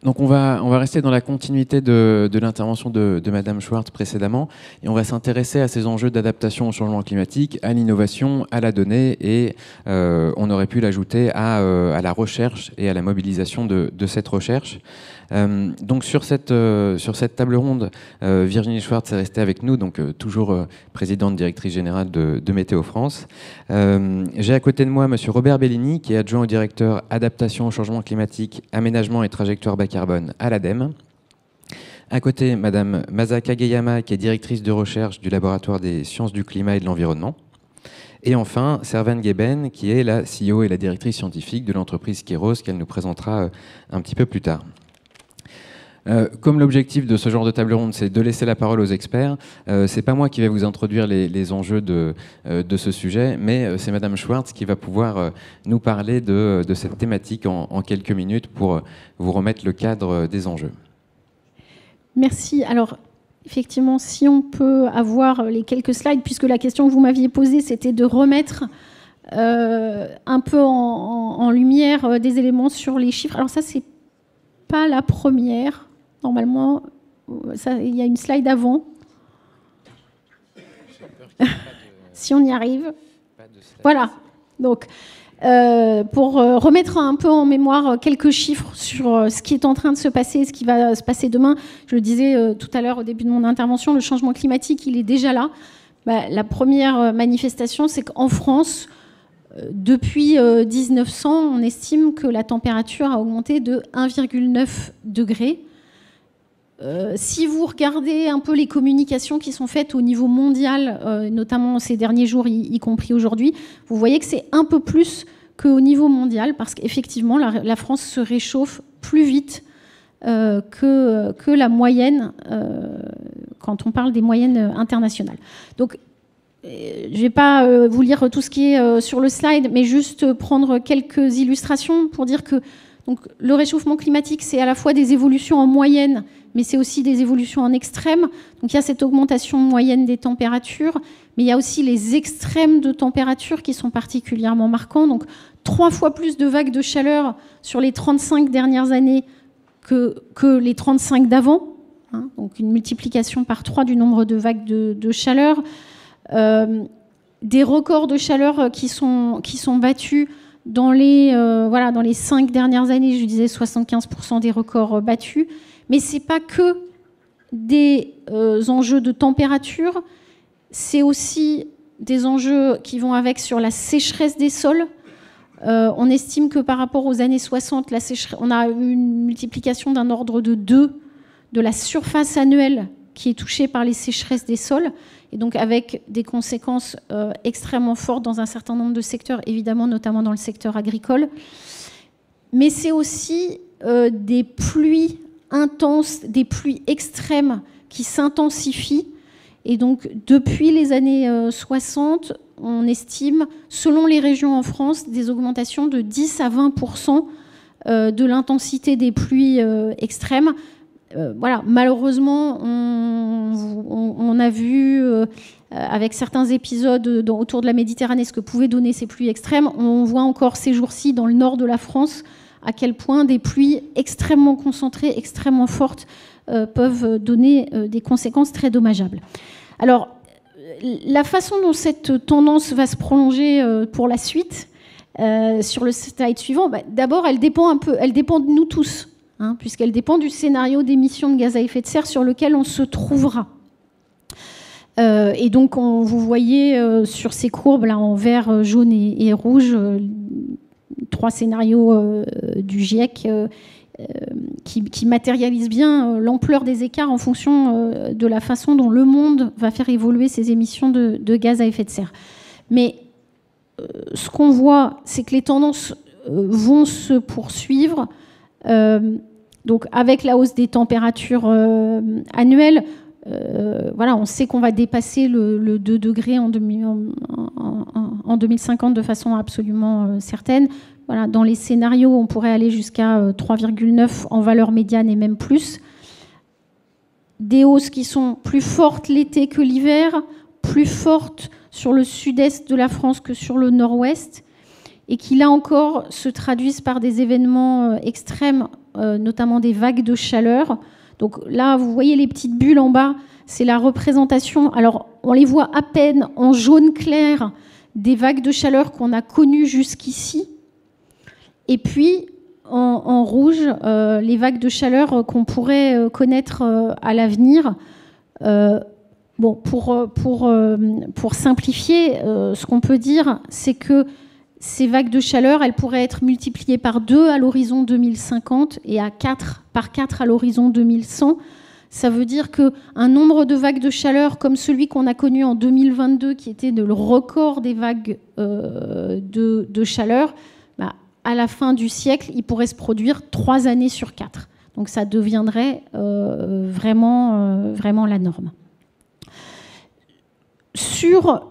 Donc on va rester dans la continuité de l'intervention de Madame Schwartz précédemment, et on va s'intéresser à ces enjeux d'adaptation au changement climatique, à l'innovation, à la donnée, et on aurait pu l'ajouter à la recherche et à la mobilisation de cette recherche. Donc sur cette table ronde, Virginie Schwartz est restée avec nous, donc toujours présidente directrice générale de Météo France. J'ai à côté de moi Monsieur Robert Bellini, qui est adjoint au directeur adaptation au changement climatique, aménagement et trajectoire bas carbone à l'ADEME. À côté, Madame Masa Kageyama, qui est directrice de recherche du laboratoire des sciences du climat et de l'environnement. Et enfin, Servan Geben, qui est la CEO et la directrice scientifique de l'entreprise Kairos, qu'elle nous présentera un petit peu plus tard. Comme l'objectif de ce genre de table ronde, c'est de laisser la parole aux experts, c'est pas moi qui vais vous introduire les enjeux de ce sujet, mais c'est Madame Schwartz qui va pouvoir nous parler de cette thématique en quelques minutes pour vous remettre le cadre des enjeux. Merci. Alors, effectivement, si on peut avoir les quelques slides, puisque la question que vous m'aviez posée, c'était de remettre un peu en lumière des éléments sur les chiffres. Alors ça, c'est pas la première. Normalement, il y a une slide avant. Si on y arrive. Voilà. Donc, pour remettre un peu en mémoire quelques chiffres sur ce qui est en train de se passer, ce qui va se passer demain. Je le disais tout à l'heure au début de mon intervention, le changement climatique, il est déjà là. La première manifestation, c'est qu'en France, depuis 1900, on estime que la température a augmenté de 1,9 degré. Si vous regardez un peu les communications qui sont faites au niveau mondial, notamment ces derniers jours, y compris aujourd'hui, vous voyez que c'est un peu plus qu'au niveau mondial, parce qu'effectivement, la France se réchauffe plus vite que la moyenne, quand on parle des moyennes internationales. Donc, je ne vais pas vous lire tout ce qui est sur le slide, mais juste prendre quelques illustrations pour dire que donc, le réchauffement climatique, c'est à la fois des évolutions en moyenne, mais c'est aussi des évolutions en extrême. Donc il y a cette augmentation moyenne des températures, mais il y a aussi les extrêmes de température qui sont particulièrement marquants. Donc 3 fois plus de vagues de chaleur sur les 35 dernières années que les 35 d'avant. Donc une multiplication par 3 du nombre de vagues de chaleur. Des records de chaleur qui sont battus dans les 5 dernières années. Je disais 75% des records battus. Mais ce n'est pas que des enjeux de température, c'est aussi des enjeux qui vont avec sur la sécheresse des sols. On estime que par rapport aux années 60, on a eu une multiplication d'un ordre de 2 de la surface annuelle qui est touchée par les sécheresses des sols, et donc avec des conséquences extrêmement fortes dans un certain nombre de secteurs, évidemment, notamment dans le secteur agricole. Mais c'est aussi des pluies intenses, des pluies extrêmes qui s'intensifient. Et donc, depuis les années 60, on estime, selon les régions en France, des augmentations de 10 à 20% de l'intensité des pluies extrêmes. Voilà, malheureusement, on a vu avec certains épisodes autour de la Méditerranée ce que pouvaient donner ces pluies extrêmes. On voit encore ces jours-ci dans le nord de la France à quel point des pluies extrêmement concentrées, extrêmement fortes, peuvent donner des conséquences très dommageables. Alors, la façon dont cette tendance va se prolonger pour la suite, sur le slide suivant, d'abord, elle dépend de nous tous, puisqu'elle dépend du scénario d'émissions de gaz à effet de serre sur lequel on se trouvera. Et donc, vous voyez sur ces courbes, là, en vert, jaune et rouge, 3 scénarios du GIEC qui matérialisent bien l'ampleur des écarts en fonction de la façon dont le monde va faire évoluer ses émissions de gaz à effet de serre. Mais ce qu'on voit, c'est que les tendances vont se poursuivre. Donc avec la hausse des températures annuelles, voilà, on sait qu'on va dépasser le 2 degrés en 2050 de façon absolument certaine. Voilà, dans les scénarios, on pourrait aller jusqu'à 3,9 en valeur médiane et même plus. Des hausses qui sont plus fortes l'été que l'hiver, plus fortes sur le sud-est de la France que sur le nord-ouest, et qui là encore se traduisent par des événements extrêmes notamment des vagues de chaleur. Donc là, vous voyez les petites bulles en bas, c'est la représentation. Alors, on les voit à peine en jaune clair des vagues de chaleur qu'on a connues jusqu'ici. Et puis, en rouge, les vagues de chaleur qu'on pourrait connaître à l'avenir. Bon, pour simplifier, ce qu'on peut dire, c'est que ces vagues de chaleur, elles pourraient être multipliées par 2 à l'horizon 2050 et par 4 à l'horizon 2100. Ça veut dire qu'un nombre de vagues de chaleur comme celui qu'on a connu en 2022, qui était le record des vagues de chaleur, bah, à la fin du siècle, il pourrait se produire 3 années sur 4. Donc ça deviendrait vraiment la norme. Sur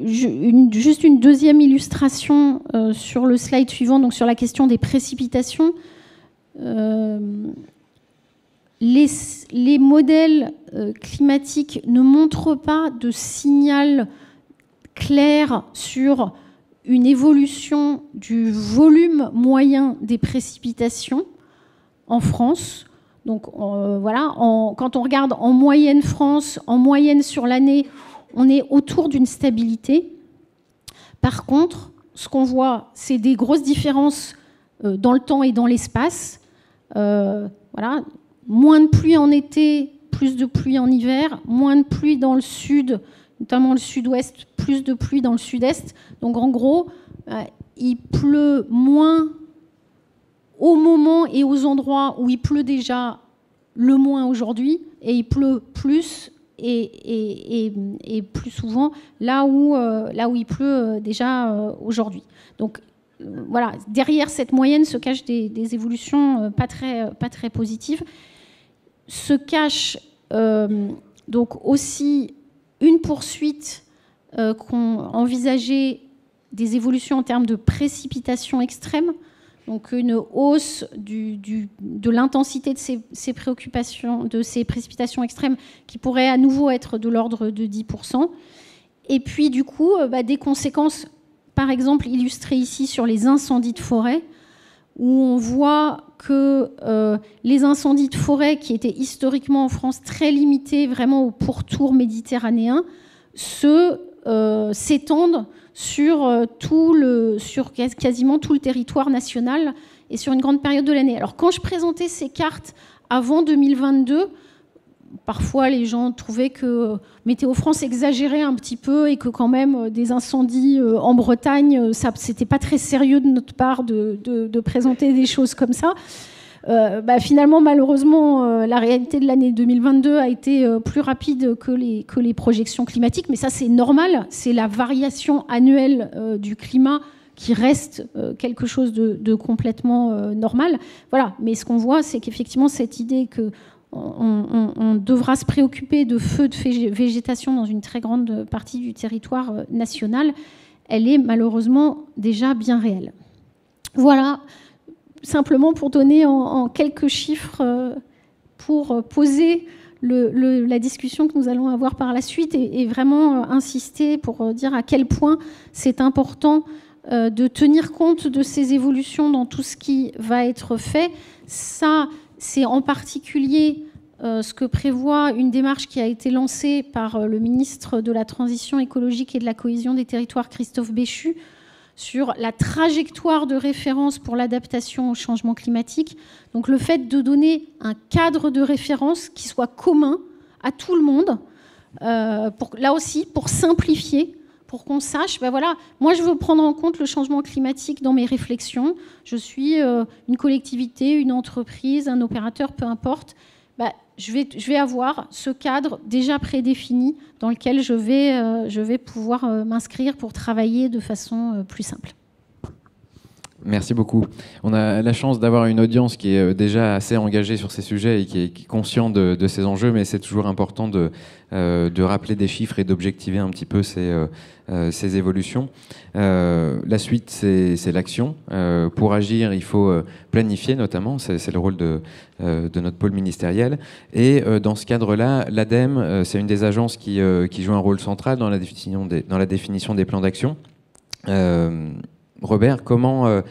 juste une deuxième illustration sur le slide suivant, donc sur la question des précipitations, les modèles climatiques ne montrent pas de signal clair sur une évolution du volume moyen des précipitations en France. Donc voilà, quand on regarde en moyenne France, en moyenne sur l'année, on est autour d'une stabilité. Par contre, ce qu'on voit, c'est des grosses différences dans le temps et dans l'espace. Voilà, moins de pluie en été, plus de pluie en hiver, moins de pluie dans le sud, notamment le sud-ouest, plus de pluie dans le sud-est. Donc en gros, il pleut moins au moment et aux endroits où il pleut déjà le moins aujourd'hui, et il pleut plus et plus souvent là où il pleut déjà aujourd'hui. Donc voilà, derrière cette moyenne se cachent des évolutions pas très positives. Se cache donc aussi une poursuite qu'on envisageait des évolutions en termes de précipitations extrêmes, donc une hausse de l'intensité de ces précipitations extrêmes qui pourrait à nouveau être de l'ordre de 10%. Et puis du coup, des conséquences, par exemple illustrées ici sur les incendies de forêt, où on voit que les incendies de forêt, qui étaient historiquement en France très limités vraiment au pourtour méditerranéen, s'étendent sur quasiment tout le territoire national et sur une grande période de l'année. Alors quand je présentais ces cartes avant 2022, parfois les gens trouvaient que Météo France exagérait un petit peu et que quand même des incendies en Bretagne, c'était pas très sérieux de notre part de présenter des choses comme ça. Finalement, malheureusement, la réalité de l'année 2022 a été plus rapide que les projections climatiques, mais ça c'est normal, c'est la variation annuelle du climat qui reste quelque chose de complètement normal. Voilà. Mais ce qu'on voit, c'est qu'effectivement cette idée qu'on devra se préoccuper de feux de végétation dans une très grande partie du territoire national, elle est malheureusement déjà bien réelle. Voilà. Simplement pour donner en quelques chiffres, pour poser la discussion que nous allons avoir par la suite et vraiment insister pour dire à quel point c'est important de tenir compte de ces évolutions dans tout ce qui va être fait. Ça, c'est en particulier ce que prévoit une démarche qui a été lancée par le ministre de la Transition écologique et de la cohésion des territoires, Christophe Béchu, sur la trajectoire de référence pour l'adaptation au changement climatique. Donc le fait de donner un cadre de référence qui soit commun à tout le monde, là aussi pour simplifier, pour qu'on sache, voilà, moi je veux prendre en compte le changement climatique dans mes réflexions. Je suis une collectivité, une entreprise, un opérateur, peu importe. Je vais avoir ce cadre déjà prédéfini dans lequel je vais pouvoir m'inscrire pour travailler de façon plus simple. Merci beaucoup. On a la chance d'avoir une audience qui est déjà assez engagée sur ces sujets et qui est conscient de ces enjeux, mais c'est toujours important de rappeler des chiffres et d'objectiver un petit peu ces évolutions. La suite, c'est l'action. Pour agir, il faut planifier notamment, c'est le rôle de notre pôle ministériel. Et dans ce cadre-là, l'ADEME, c'est une des agences qui joue un rôle central dans la définition des plans d'action. Robert, comment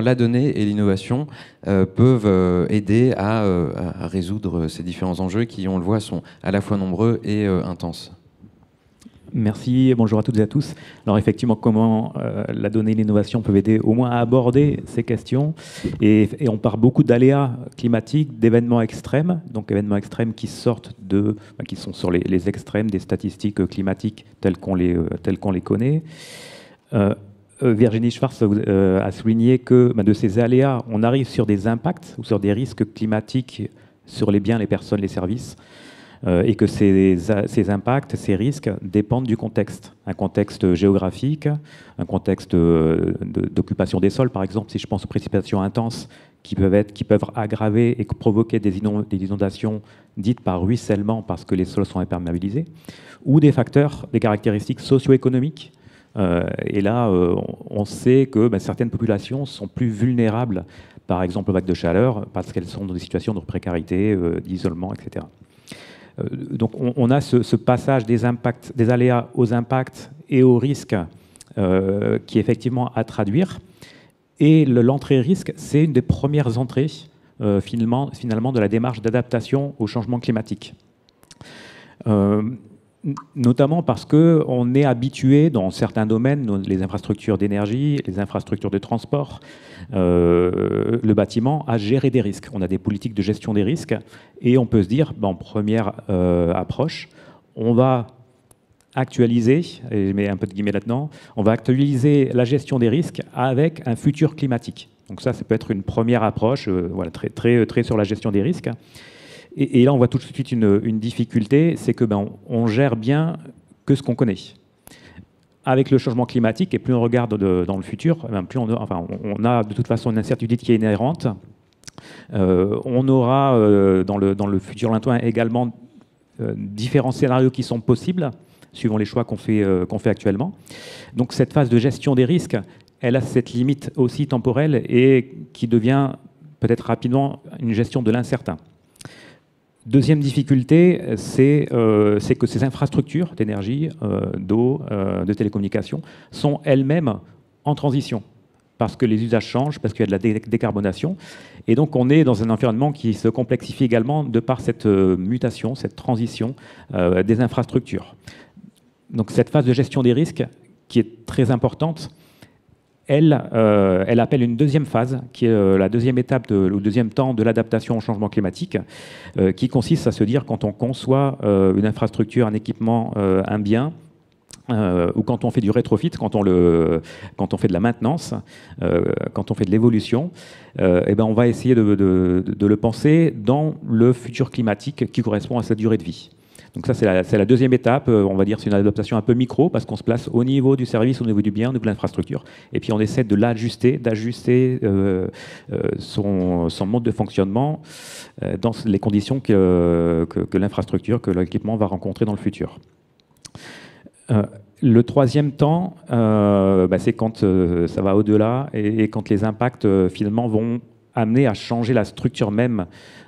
la donnée et l'innovation peuvent aider à résoudre ces différents enjeux qui, on le voit, sont à la fois nombreux et intenses? Merci, bonjour à toutes et à tous. Alors effectivement, comment la donnée et l'innovation peuvent aider au moins à aborder ces questions, et on parle beaucoup d'aléas climatiques, d'événements extrêmes, donc événements extrêmes qui sortent qui sont sur les extrêmes des statistiques climatiques telles qu'on les connaît. Virginie Schwartz a souligné que de ces aléas, on arrive sur des impacts ou sur des risques climatiques sur les biens, les personnes, les services, et que ces impacts, ces risques dépendent du contexte. Un contexte géographique, un contexte d'occupation des sols, par exemple, si je pense aux précipitations intenses qui peuvent aggraver et provoquer des inondations dites par ruissellement parce que les sols sont imperméabilisés, ou des facteurs, des caractéristiques socio-économiques. Et là, on sait que certaines populations sont plus vulnérables, par exemple aux vagues de chaleur, parce qu'elles sont dans des situations de précarité, d'isolement, etc. Donc on a ce passage des aléas aux impacts et aux risques qui est effectivement à traduire. Et l'entrée-risque, c'est une des premières entrées finalement de la démarche d'adaptation au changement climatique. Notamment parce qu'on est habitué dans certains domaines, les infrastructures d'énergie, les infrastructures de transport, le bâtiment, à gérer des risques. On a des politiques de gestion des risques et on peut se dire, en première approche, on va actualiser, et je mets un peu de guillemets là-dedans, on va actualiser la gestion des risques avec un futur climatique. Donc ça peut être une première approche, voilà, très sur la gestion des risques. Et là, on voit tout de suite une difficulté, c'est que on gère bien que ce qu'on connaît. Avec le changement climatique, et plus on regarde dans le futur, plus on a de toute façon une incertitude qui est inhérente. On aura dans le futur lointain également différents scénarios qui sont possibles, suivant les choix qu'on fait actuellement. Donc cette phase de gestion des risques, elle a cette limite aussi temporelle et qui devient peut-être rapidement une gestion de l'incertain. Deuxième difficulté, c'est que ces infrastructures d'énergie, d'eau, de télécommunications sont elles-mêmes en transition, parce que les usages changent, parce qu'il y a de la décarbonation. Et donc on est dans un environnement qui se complexifie également de par cette mutation, cette transition des infrastructures. Donc cette phase de gestion des risques, qui est très importante, elle appelle une deuxième phase, qui est la deuxième étape, le deuxième temps de l'adaptation au changement climatique, qui consiste à se dire, quand on conçoit une infrastructure, un équipement, un bien, ou quand on fait du rétrofit, quand on fait de la maintenance, quand on fait de l'évolution, on va essayer de le penser dans le futur climatique qui correspond à sa durée de vie. Donc ça, c'est la deuxième étape. On va dire c'est une adaptation un peu micro parce qu'on se place au niveau du service, au niveau du bien, au niveau de l'infrastructure. Et puis on essaie de l'ajuster, d'ajuster son mode de fonctionnement dans les conditions que l'infrastructure, que l'équipement va rencontrer dans le futur. Le troisième temps, c'est quand ça va au-delà et quand les impacts finalement vont amener à changer la structure même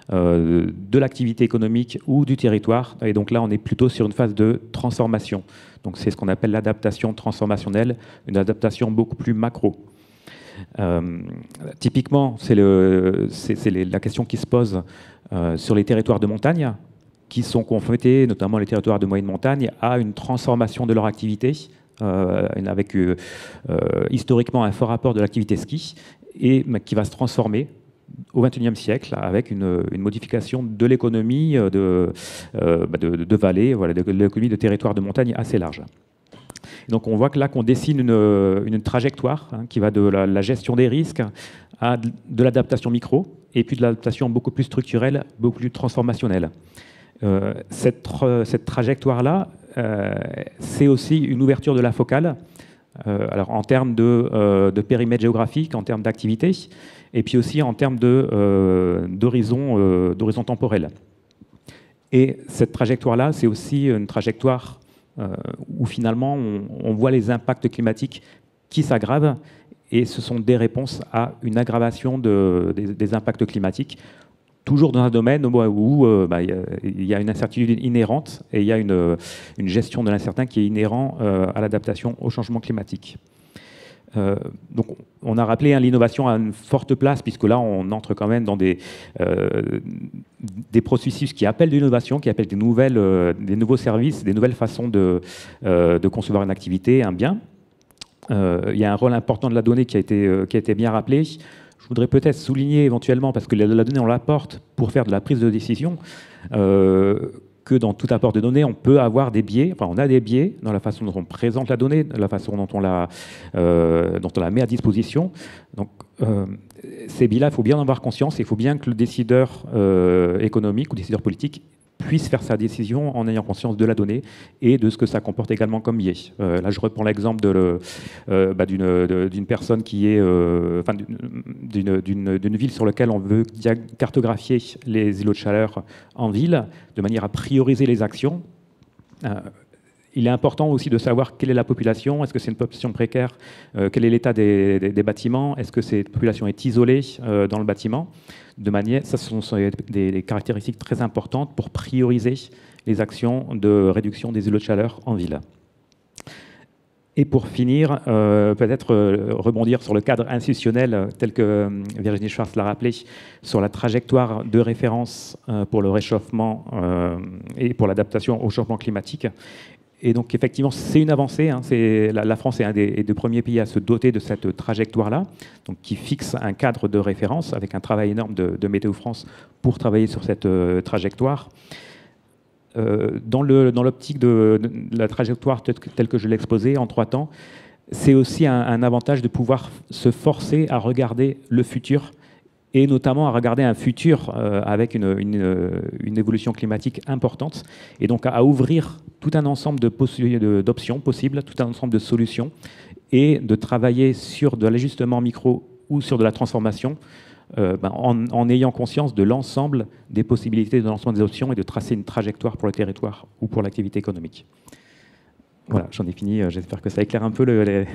de l'activité économique ou du territoire. Et donc là, on est plutôt sur une phase de transformation. Donc c'est ce qu'on appelle l'adaptation transformationnelle, une adaptation beaucoup plus macro. Typiquement, c'est la question qui se pose sur les territoires de montagne, qui sont confrontés, notamment les territoires de moyenne montagne, à une transformation de leur activité, avec historiquement un fort rapport de l'activité ski, et qui va se transformer au XXIe siècle avec une modification de l'économie de vallées, voilà, de l'économie de territoires de montagne assez large. Donc on voit que là qu'on dessine une trajectoire qui va de la gestion des risques à de l'adaptation micro, et puis de l'adaptation beaucoup plus structurelle, beaucoup plus transformationnelle. Cette trajectoire-là, c'est aussi une ouverture de la focale, alors en termes de périmètre géographique, en termes d'activité, et puis aussi en termes d'horizon temporel. Et cette trajectoire-là, c'est aussi une trajectoire où finalement on voit les impacts climatiques qui s'aggravent, et ce sont des réponses à une aggravation des impacts climatiques, toujours dans un domaine où il y a une incertitude inhérente et il y a une gestion de l'incertain qui est inhérent à l'adaptation au changement climatique. Donc, on a rappelé l'innovation a une forte place, puisque là, on entre quand même dans des processus qui appellent de l'innovation, qui appellent des nouveaux services, des nouvelles façons de concevoir une activité, un bien. Il y a un rôle important de la donnée qui a été bien rappelé. Je voudrais peut-être souligner éventuellement, parce que la donnée, on l'apporte pour faire de la prise de décision, que dans tout apport de données, on peut avoir des biais, enfin on a des biais dans la façon dont on présente la donnée, la façon dont on la met à disposition. Donc ces biais-là, il faut bien en avoir conscience, et il faut bien que le décideur économique ou décideur politique puisse faire sa décision en ayant conscience de la donnée et de ce que ça comporte également comme biais. Là, je reprends l'exemple d'une personne qui est, d'une ville sur laquelle on veut cartographier les îlots de chaleur en ville, de manière à prioriser les actions. Il est important aussi de savoir quelle est la population. Est-ce que c'est une population précaire? Quel est l'état des bâtiments? Est-ce que cette population est isolée dans le bâtiment? Ça, ce sont des caractéristiques très importantes pour prioriser les actions de réduction des îlots de chaleur en ville. Et pour finir, peut-être rebondir sur le cadre institutionnel tel que Virginie Schwartz l'a rappelé, sur la trajectoire de référence pour le réchauffement et pour l'adaptation au changement climatique. Et donc, effectivement, c'est une avancée. La France est un des premiers pays à se doter de cette trajectoire-là, donc qui fixe un cadre de référence avec un travail énorme de Météo France pour travailler sur cette trajectoire. Dans l'optique de la trajectoire telle que je l'ai exposée en 3 temps, c'est aussi un avantage de pouvoir se forcer à regarder le futur, et notamment à regarder un futur avec une évolution climatique importante, et donc à ouvrir tout un ensemble d'options possibles, tout un ensemble de solutions, et de travailler sur de l'ajustement micro ou sur de la transformation, en ayant conscience de l'ensemble des possibilités, de l'ensemble des options, et de tracer une trajectoire pour le territoire ou pour l'activité économique. Voilà, j'en ai fini. J'espère que ça éclaire un peu les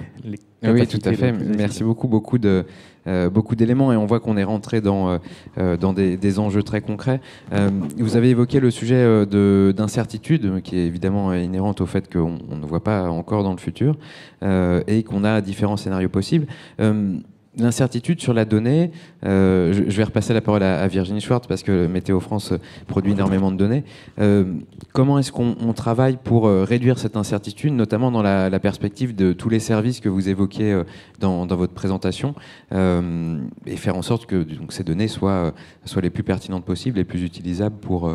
oui, tout à fait. Merci beaucoup. Beaucoup d'éléments, et on voit qu'on est rentré dans des enjeux très concrets. Vous avez évoqué le sujet d'incertitude, qui est évidemment inhérente au fait qu'on ne voit pas encore dans le futur et qu'on a différents scénarios possibles. L'incertitude sur la donnée, je vais repasser la parole à Virginie Schwartz, parce que Météo France produit énormément de données. Comment est-ce qu'on travaille pour réduire cette incertitude, notamment dans la perspective de tous les services que vous évoquez dans votre présentation, et faire en sorte que donc, ces données soient les plus pertinentes possibles, les plus utilisables pour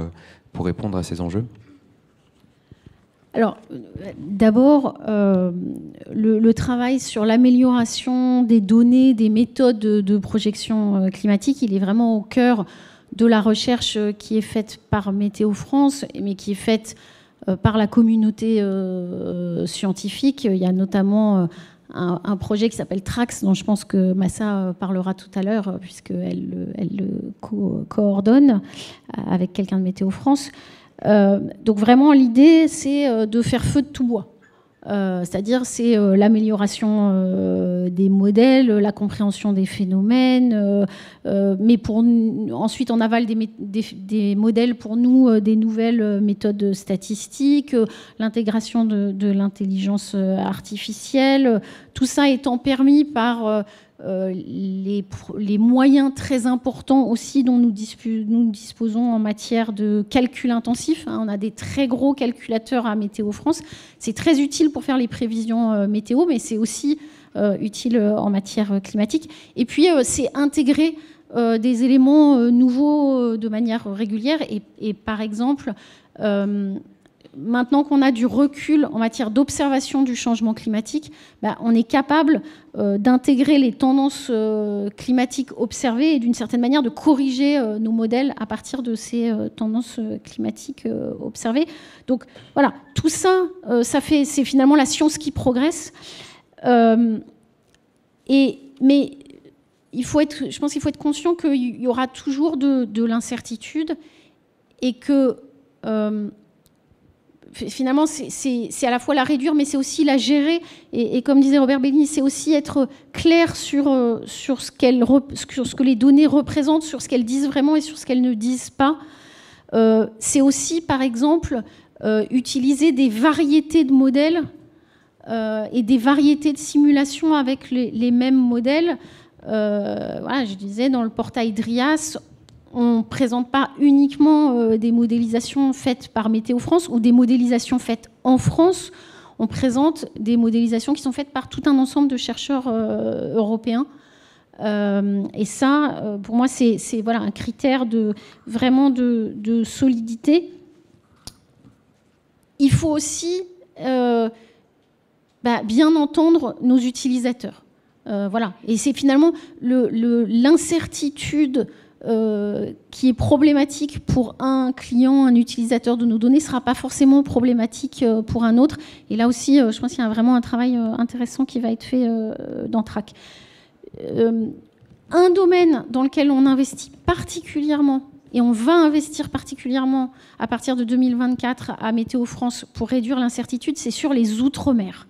répondre à ces enjeux? Alors, d'abord, le travail sur l'amélioration des données, des méthodes de projection climatique, il est vraiment au cœur de la recherche qui est faite par Météo France, mais qui est faite par la communauté scientifique. Il y a notamment un projet qui s'appelle TRAX, dont je pense que Massa parlera tout à l'heure, puisqu'elle le coordonne avec quelqu'un de Météo France. Donc vraiment, l'idée, c'est de faire feu de tout bois. C'est-à-dire, c'est l'amélioration des modèles, la compréhension des phénomènes, mais ensuite, on avale des modèles pour nous, des nouvelles méthodes statistiques, l'intégration de l'intelligence artificielle, tout ça étant permis par les moyens très importants aussi dont nous disposons en matière de calcul intensif. On a des très gros calculateurs à Météo France. C'est très utile pour faire les prévisions météo, mais c'est aussi utile en matière climatique. Et puis, c'est intégrer des éléments nouveaux de manière régulière. Et par exemple, maintenant qu'on a du recul en matière d'observation du changement climatique, on est capable d'intégrer les tendances climatiques observées et d'une certaine manière de corriger nos modèles à partir de ces tendances climatiques observées. Donc voilà, tout ça, c'est finalement la science qui progresse. Mais je pense qu'il faut être conscient qu'il y aura toujours de l'incertitude, et que finalement, c'est à la fois la réduire, mais c'est aussi la gérer. Et comme disait Robert Bellini, c'est aussi être clair sur ce que les données représentent, sur ce qu'elles disent vraiment et sur ce qu'elles ne disent pas. C'est aussi, par exemple, utiliser des variétés de modèles et des variétés de simulations avec les mêmes modèles. Voilà, je disais, dans le portail DRIAS, on ne présente pas uniquement des modélisations faites par Météo France ou des modélisations faites en France. On présente des modélisations qui sont faites par tout un ensemble de chercheurs européens. Et ça, pour moi, c'est voilà, un critère vraiment de solidité. Il faut aussi bien entendre nos utilisateurs. Voilà. Et c'est finalement l'incertitude qui est problématique pour un client, un utilisateur de nos données, ne sera pas forcément problématique pour un autre. Et là aussi, je pense qu'il y a vraiment un travail intéressant qui va être fait dans TRAC. Un domaine dans lequel on investit particulièrement, et on va investir particulièrement à partir de 2024 à Météo France pour réduire l'incertitude, c'est sur les outre-mer.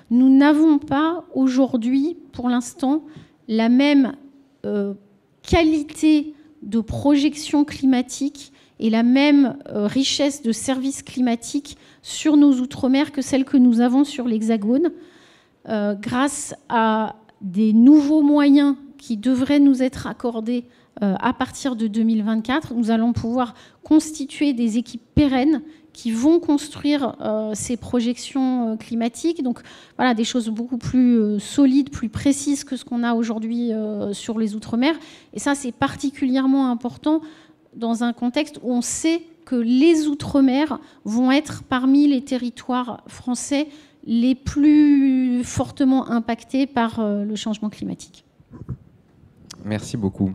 Nous n'avons pas aujourd'hui, pour l'instant, la même qualité de projection climatique et la même richesse de services climatiques sur nos outre-mer que celle que nous avons sur l'Hexagone, grâce à des nouveaux moyens qui devraient nous être accordés à partir de 2024. Nous allons pouvoir constituer des équipes pérennes qui vont construire ces projections climatiques. Donc voilà, des choses beaucoup plus solides, plus précises que ce qu'on a aujourd'hui sur les Outre-mer. Et ça, c'est particulièrement important dans un contexte où on sait que les Outre-mer vont être parmi les territoires français les plus fortement impactés par le changement climatique. Merci beaucoup.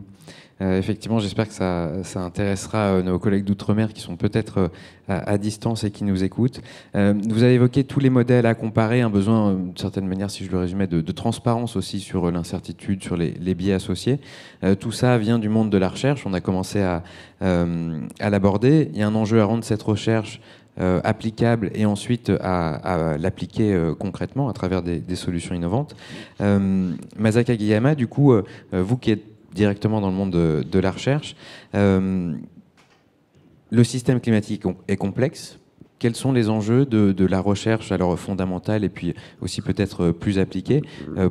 Effectivement, j'espère que ça intéressera nos collègues d'outre-mer qui sont peut-être à distance et qui nous écoutent. Vous avez évoqué tous les modèles à comparer, un besoin, d'une certaine manière, si je le résumais, de transparence aussi sur l'incertitude, sur les biais associés. Tout ça vient du monde de la recherche. On a commencé à l'aborder. Il y a un enjeu à rendre cette recherche applicable et ensuite à l'appliquer concrètement à travers des solutions innovantes. Masaka Giyama, du coup, vous qui êtes directement dans le monde de la recherche, le système climatique est complexe. Quels sont les enjeux de la recherche, alors fondamentale et puis aussi peut-être plus appliquée,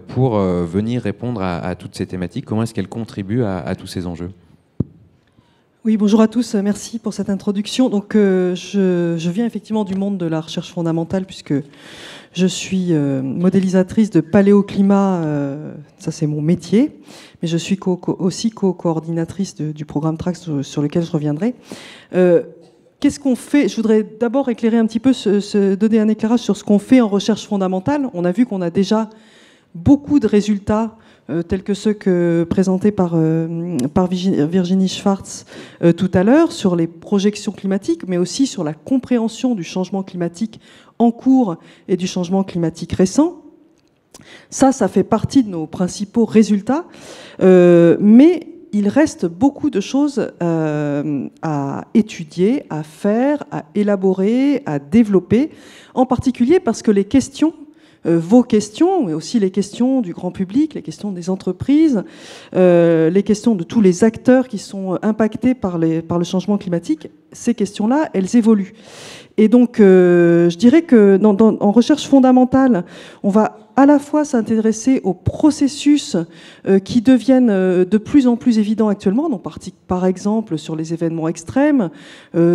pour venir répondre à toutes ces thématiques? Comment est-ce qu'elle contribue à tous ces enjeux? Oui, bonjour à tous, merci pour cette introduction. Donc, je viens effectivement du monde de la recherche fondamentale puisque je suis modélisatrice de paléoclimat, ça c'est mon métier, mais je suis aussi co-coordinatrice du programme TRAC sur lequel je reviendrai. Qu'est-ce qu'on fait? Je voudrais d'abord éclairer un petit peu, donner un éclairage sur ce qu'on fait en recherche fondamentale. On a vu qu'on a déjà beaucoup de résultats tels que ceux présentés par Virginie Schwartz tout à l'heure, sur les projections climatiques, mais aussi sur la compréhension du changement climatique en cours et du changement climatique récent. Ça fait partie de nos principaux résultats, mais il reste beaucoup de choses à étudier, à faire, à élaborer, à développer, en particulier parce que les questions, vos questions, mais aussi les questions du grand public, les questions des entreprises, les questions de tous les acteurs qui sont impactés par le changement climatique, ces questions-là, elles évoluent. Et donc, je dirais que en recherche fondamentale, on va à la fois s'intéresser aux processus qui deviennent de plus en plus évidents actuellement, donc par exemple sur les événements extrêmes,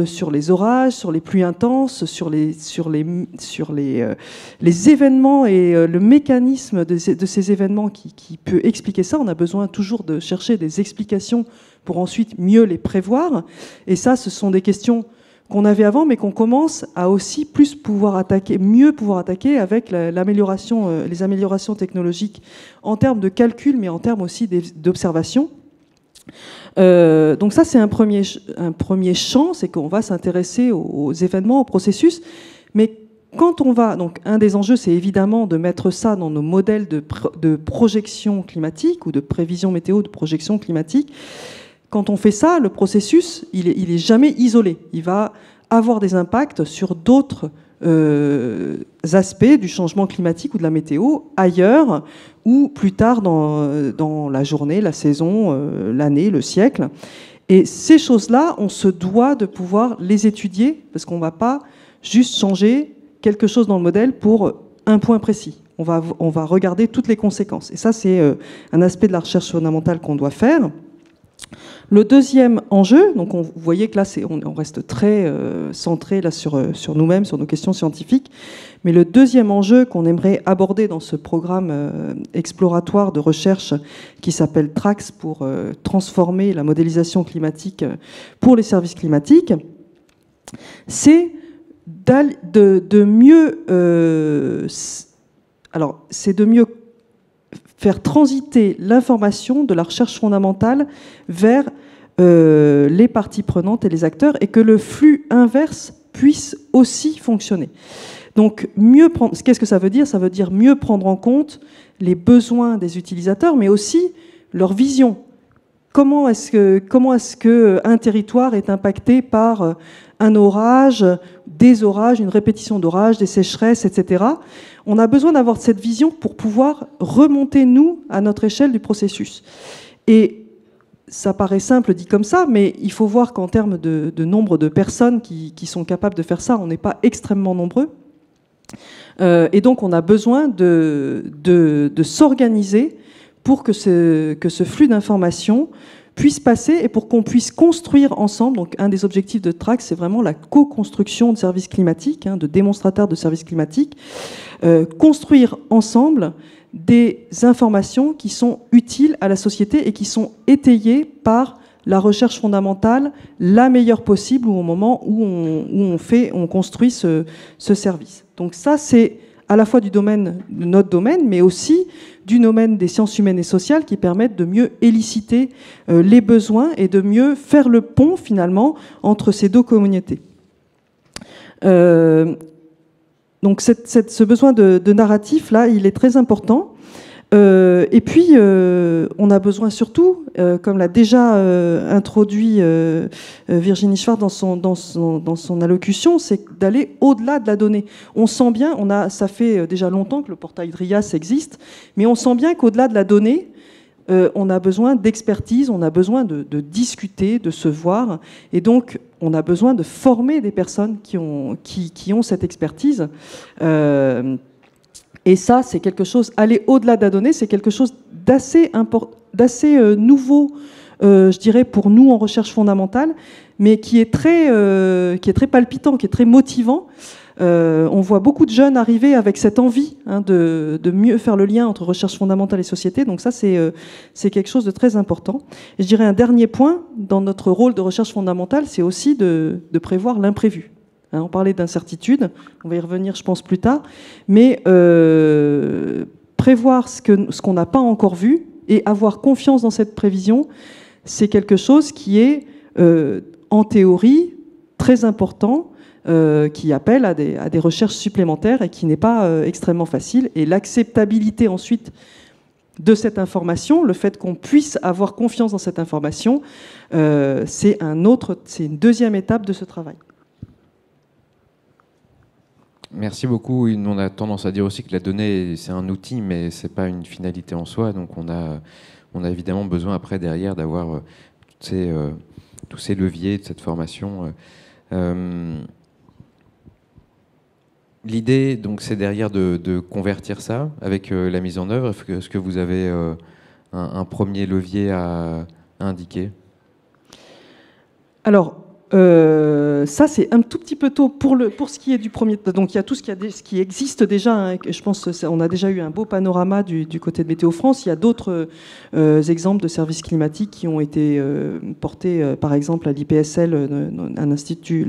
sur les orages, sur les pluies intenses, sur les événements et le mécanisme de ces événements qui peut expliquer ça. On a besoin toujours de chercher des explications pour ensuite mieux les prévoir. Et ça, ce sont des questions qu'on avait avant, mais qu'on commence à aussi mieux pouvoir attaquer avec les améliorations technologiques en termes de calcul, mais en termes aussi d'observation. Donc ça, c'est un premier champ, c'est qu'on va s'intéresser aux événements, aux processus, mais quand on va, donc un des enjeux, c'est évidemment de mettre ça dans nos modèles de projection climatique ou de prévision météo de projection climatique. Quand on fait ça, le processus, il est jamais isolé. Il va avoir des impacts sur d'autres aspects du changement climatique ou de la météo ailleurs ou plus tard dans la journée, la saison, l'année, le siècle. Et ces choses-là, on se doit de pouvoir les étudier parce qu'on ne va pas juste changer quelque chose dans le modèle pour un point précis. On va regarder toutes les conséquences. Et ça, c'est un aspect de la recherche fondamentale qu'on doit faire. Le deuxième enjeu, donc vous voyez que là, on reste très centré là, sur nous-mêmes, sur nos questions scientifiques, mais le deuxième enjeu qu'on aimerait aborder dans ce programme exploratoire de recherche qui s'appelle TRACS pour transformer la modélisation climatique pour les services climatiques, c'est de mieux faire transiter l'information de la recherche fondamentale vers les parties prenantes et les acteurs, et que le flux inverse puisse aussi fonctionner. Donc, qu'est-ce que ça veut dire ? Ça veut dire mieux prendre en compte les besoins des utilisateurs, mais aussi leur vision. Comment est-ce que un territoire est impacté par un orage, des orages, une répétition d'orages, des sécheresses, etc. On a besoin d'avoir cette vision pour pouvoir remonter, nous, à notre échelle du processus. Et ça paraît simple dit comme ça, mais il faut voir qu'en termes de nombre de personnes qui sont capables de faire ça, on n'est pas extrêmement nombreux. Et donc, on a besoin de s'organiser pour que ce flux d'informations puisse passer et pour qu'on puisse construire ensemble. Donc, un des objectifs de TRACS, c'est vraiment la co-construction de services climatiques, de démonstrateurs de services climatiques. Construire ensemble des informations qui sont utiles à la société et qui sont étayées par la recherche fondamentale la meilleure possible au moment où on construit ce service. Donc ça, c'est à la fois du domaine de notre domaine, mais aussi du domaine des sciences humaines et sociales qui permettent de mieux éliciter les besoins et de mieux faire le pont, finalement, entre ces deux communautés. Donc ce besoin de narratif, là, il est très important. Et puis, on a besoin surtout, comme l'a déjà introduit Virginie Schwartz dans son allocution, c'est d'aller au-delà de la donnée. On sent bien, ça fait déjà longtemps que le portail DRIAS existe, mais on sent bien qu'au-delà de la donnée, on a besoin d'expertise, on a besoin de discuter, de se voir, et donc on a besoin de former des personnes qui ont cette expertise. Et ça, c'est quelque chose, aller au-delà de la donnée, c'est quelque chose d'assez nouveau, je dirais, pour nous en recherche fondamentale, mais qui est très palpitant, qui est très motivant. On voit beaucoup de jeunes arriver avec cette envie de mieux faire le lien entre recherche fondamentale et société. Donc ça, c'est quelque chose de très important. Et je dirais un dernier point, dans notre rôle de recherche fondamentale, c'est aussi de prévoir l'imprévu. On parlait d'incertitude, on va y revenir, je pense, plus tard, mais prévoir ce qu'on n'a pas encore vu et avoir confiance dans cette prévision, c'est quelque chose qui est, en théorie, très important, qui appelle à des recherches supplémentaires et qui n'est pas extrêmement facile. Et l'acceptabilité ensuite de cette information, le fait qu'on puisse avoir confiance dans cette information, c'est une deuxième étape de ce travail. Merci beaucoup. On a tendance à dire aussi que la donnée, c'est un outil, mais ce n'est pas une finalité en soi. Donc on a évidemment besoin après, derrière, d'avoir tous ces leviers de cette formation. L'idée, donc, c'est derrière de convertir ça avec la mise en œuvre. Est-ce que vous avez un premier levier à indiquer ? Alors, ça, c'est un tout petit peu tôt pour ce qui est du premier. Donc, il y a tout ce qui existe déjà. Je pense qu'on a déjà eu un beau panorama du côté de Météo France. Il y a d'autres exemples de services climatiques qui ont été portés, par exemple, à l'IPSL, l'Institut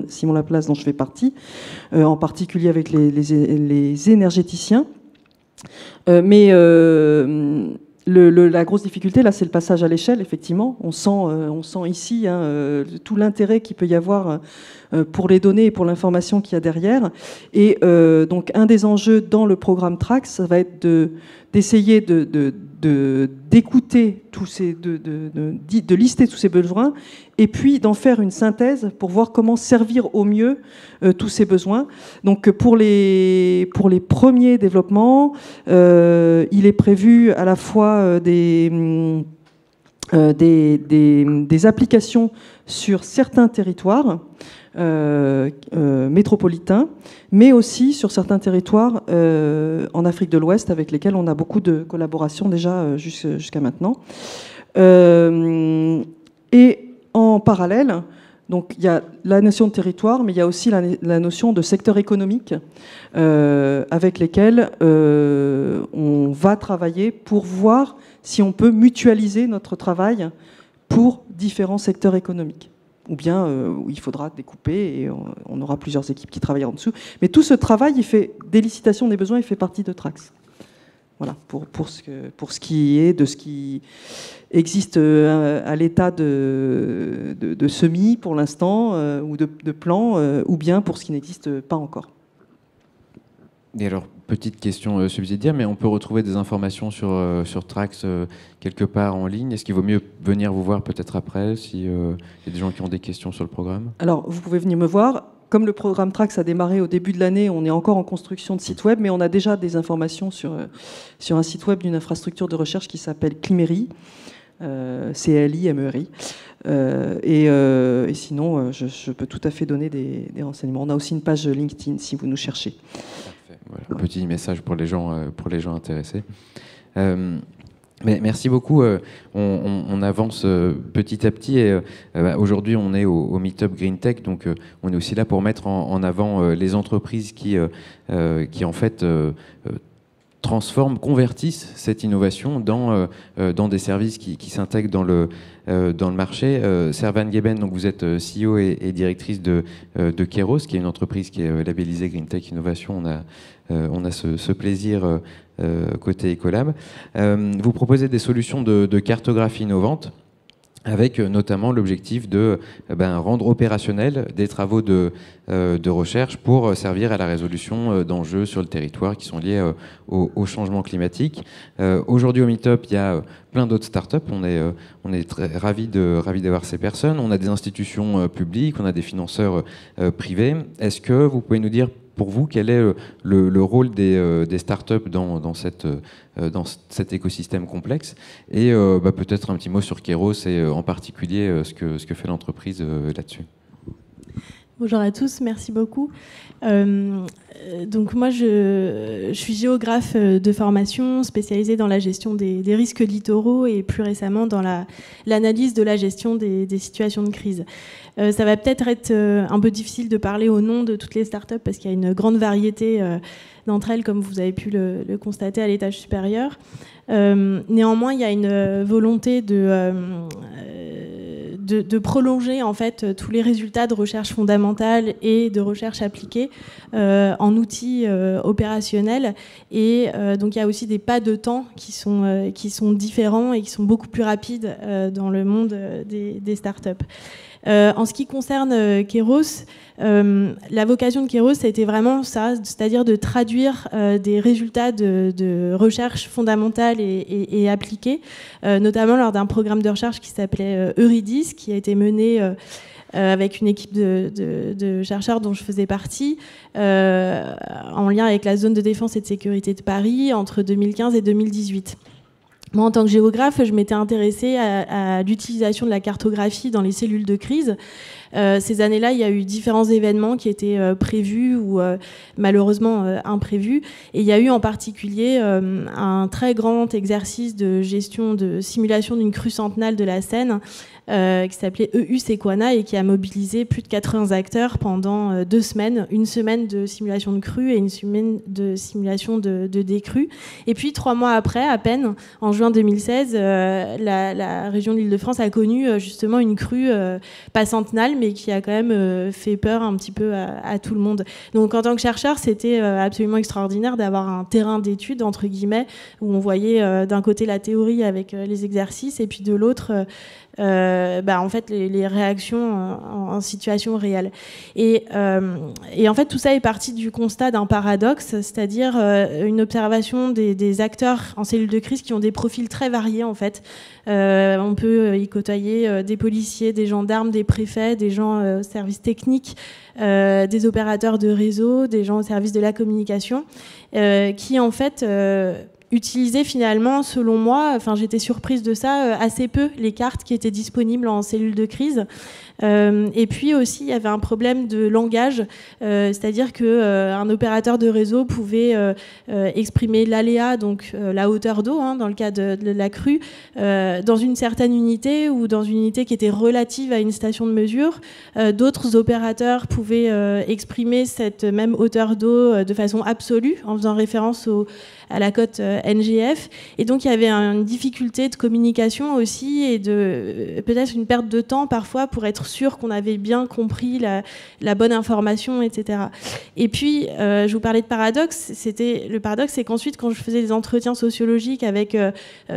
Simon Laplace, dont je fais partie, en particulier avec les énergéticiens. Mais la grosse difficulté, là, c'est le passage à l'échelle, effectivement. On sent ici tout l'intérêt qu'il peut y avoir pour les données et pour l'information qu'il y a derrière. Et donc, un des enjeux dans le programme TRACS, ça va être d'essayer d'écouter de lister tous ces besoins et puis d'en faire une synthèse pour voir comment servir au mieux tous ces besoins. Donc pour les premiers développements, il est prévu à la fois des applications sur certains territoires métropolitains, mais aussi sur certains territoires en Afrique de l'Ouest avec lesquels on a beaucoup de collaborations déjà jusqu'à maintenant. Et en parallèle, donc il y a la notion de territoire, mais il y a aussi la notion de secteur économique avec lesquels on va travailler pour voir si on peut mutualiser notre travail pour différents secteurs économiques. Ou bien il faudra découper et on aura plusieurs équipes qui travaillent en dessous. Mais tout ce travail, d'élicitation des besoins, il fait partie de Trax. Voilà, pour ce qui est de ce qui existe à l'état de semis pour l'instant, ou de plan, ou bien pour ce qui n'existe pas encore. Et alors, petite question subsidiaire, mais on peut retrouver des informations sur Trax quelque part en ligne. Est-ce qu'il vaut mieux venir vous voir peut-être après, s'il y a des gens qui ont des questions sur le programme? Alors, vous pouvez venir me voir. Comme le programme Trax a démarré au début de l'année, on est encore en construction de site web, mais on a déjà des informations sur un site web d'une infrastructure de recherche qui s'appelle Climery, CLIMERI. Et sinon, je peux tout à fait donner des renseignements. On a aussi une page LinkedIn si vous nous cherchez. Voilà, un petit message pour les gens intéressés. Mais merci beaucoup. On avance petit à petit. Et aujourd'hui, on est au Meetup Green Tech, donc on est aussi là pour mettre en avant les entreprises qui en fait transforment, convertissent cette innovation dans des services qui s'intègrent dans le marché. Servan Geben, donc vous êtes CEO et directrice de Kairos, qui est une entreprise qui est labellisée Green Tech Innovation. On a ce plaisir côté Ecolab. Vous proposez des solutions de cartographie innovantes, avec notamment l'objectif de rendre opérationnels des travaux de recherche pour servir à la résolution d'enjeux sur le territoire qui sont liés au changement climatique. Aujourd'hui au Meetup, il y a plein d'autres startups. On est très ravis d'avoir ces personnes. On a des institutions publiques, on a des financeurs privés. Est-ce que vous pouvez nous dire, pour vous, quel est le rôle des startups dans cet écosystème complexe? Et peut-être un petit mot sur Kairos et en particulier ce que fait l'entreprise là-dessus. Bonjour à tous, merci beaucoup. Donc moi, je suis géographe de formation, spécialisée dans la gestion des risques littoraux et plus récemment dans l'analyse de la gestion des situations de crise. Ça va peut-être être un peu difficile de parler au nom de toutes les startups parce qu'il y a une grande variété d'entre elles, comme vous avez pu le constater à l'étage supérieur. Néanmoins, il y a une volonté de prolonger en fait tous les résultats de recherche fondamentale et de recherche appliquée en outils opérationnels. Et donc il y a aussi des pas de temps qui sont différents et qui sont beaucoup plus rapides dans le monde des startups. En ce qui concerne Kairos, la vocation de Kairos, ça a été vraiment ça, c'est-à-dire de traduire des résultats de recherche fondamentale et appliquée, notamment lors d'un programme de recherche qui s'appelait Eurydice, qui a été mené avec une équipe de chercheurs dont je faisais partie, en lien avec la zone de défense et de sécurité de Paris entre 2015 et 2018. Moi, en tant que géographe, je m'étais intéressée à l'utilisation de la cartographie dans les cellules de crise. Ces années-là, il y a eu différents événements qui étaient prévus ou malheureusement imprévus. Et il y a eu en particulier un très grand exercice de gestion de simulation d'une crue centenale de la Seine qui s'appelait EU-Sequana et qui a mobilisé plus de 80 acteurs pendant 2 semaines. Une semaine de simulation de crue et une semaine de simulation de décrue. Et puis 3 mois après, à peine, en juin 2016, la région de l'Île-de-France a connu justement une crue pas centenale, mais qui a quand même fait peur un petit peu à tout le monde. Donc en tant que chercheur, c'était absolument extraordinaire d'avoir un terrain d'étude, entre guillemets, où on voyait d'un côté la théorie avec les exercices et puis de l'autre en fait les réactions en situation réelle. Et en fait tout ça est parti du constat d'un paradoxe, c'est-à-dire une observation des acteurs en cellule de crise qui ont des profils très variés en fait. On peut y côtoyer des policiers, des gendarmes, des préfets, des gens au service technique, des opérateurs de réseau, des gens au service de la communication, qui en fait utilisait finalement, selon moi, enfin j'étais surprise de ça, assez peu les cartes qui étaient disponibles en cellule de crise. Et puis aussi, il y avait un problème de langage, c'est-à-dire qu'un opérateur de réseau pouvait exprimer l'aléa, donc la hauteur d'eau, dans le cas de la crue, dans une certaine unité ou dans une unité qui était relative à une station de mesure. D'autres opérateurs pouvaient exprimer cette même hauteur d'eau de façon absolue, en faisant référence à la cote NGF. Et donc, il y avait une difficulté de communication aussi et peut-être une perte de temps parfois pour être sûr qu'on avait bien compris la bonne information, etc. Et puis, je vous parlais de paradoxe. Le paradoxe, c'est qu'ensuite, quand je faisais des entretiens sociologiques avec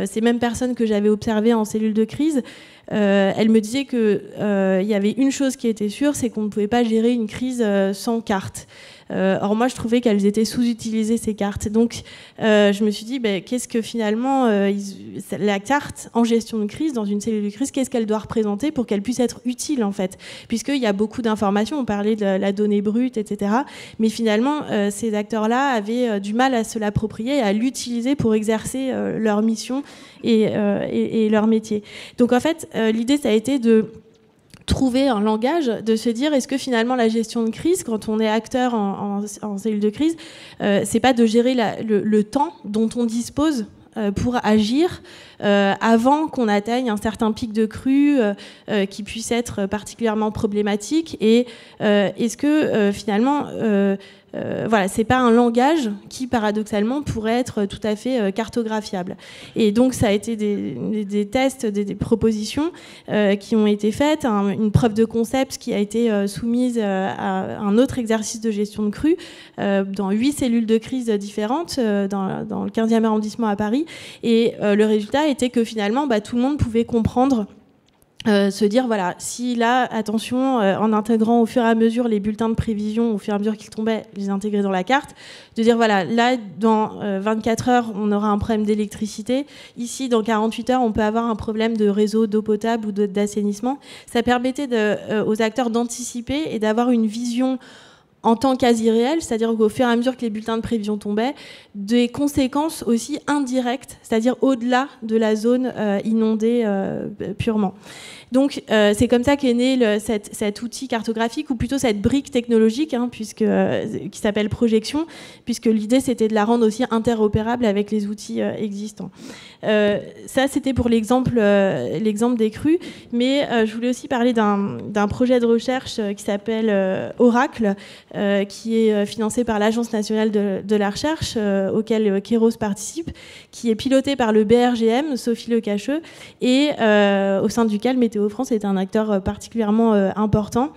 ces mêmes personnes que j'avais observées en cellule de crise, elles me disaient qu'il y avait une chose qui était sûre, c'est qu'on ne pouvait pas gérer une crise sans carte. Or moi je trouvais qu'elles étaient sous-utilisées ces cartes, donc je me suis dit qu'est-ce que finalement la carte en gestion de crise dans une cellule de crise, qu'est-ce qu'elle doit représenter pour qu'elle puisse être utile en fait, puisqu'il y a beaucoup d'informations, on parlait de la donnée brute, etc., mais finalement ces acteurs-là avaient du mal à se l'approprier et à l'utiliser pour exercer leur mission et leur métier. Donc en fait l'idée ça a été de trouver un langage, de se dire est-ce que finalement la gestion de crise, quand on est acteur en cellule de crise, c'est pas de gérer le temps dont on dispose pour agir avant qu'on atteigne un certain pic de crue qui puisse être particulièrement problématique, et est-ce que finalement voilà, c'est pas un langage qui paradoxalement pourrait être tout à fait cartographiable. Et donc ça a été des tests, des propositions qui ont été faites, une preuve de concept qui a été soumise à un autre exercice de gestion de crue dans 8 cellules de crise différentes dans le 15e arrondissement à Paris. Et le résultat était que finalement tout le monde pouvait comprendre, se dire voilà, si là, attention, en intégrant au fur et à mesure les bulletins de prévision, au fur et à mesure qu'ils tombaient, les intégrer dans la carte, de dire voilà, là, dans 24 heures, on aura un problème d'électricité. Ici, dans 48 heures, on peut avoir un problème de réseau d'eau potable ou d'assainissement. Ça permettait aux acteurs d'anticiper et d'avoir une vision en temps quasi réel, c'est-à-dire qu'au fur et à mesure que les bulletins de prévision tombaient, des conséquences aussi indirectes, c'est-à-dire au-delà de la zone inondée purement. Donc c'est comme ça qu'est né cet outil cartographique, ou plutôt cette brique technologique, qui s'appelle projection, puisque l'idée c'était de la rendre aussi interopérable avec les outils existants. Ça c'était pour l'exemple des crues, mais je voulais aussi parler d'un projet de recherche qui s'appelle Oracle, qui est financé par l'Agence nationale de la recherche, auquel Kairos participe, qui est piloté par le BRGM, Sophie Lecacheux, et au sein duquel Météo France est un acteur particulièrement important.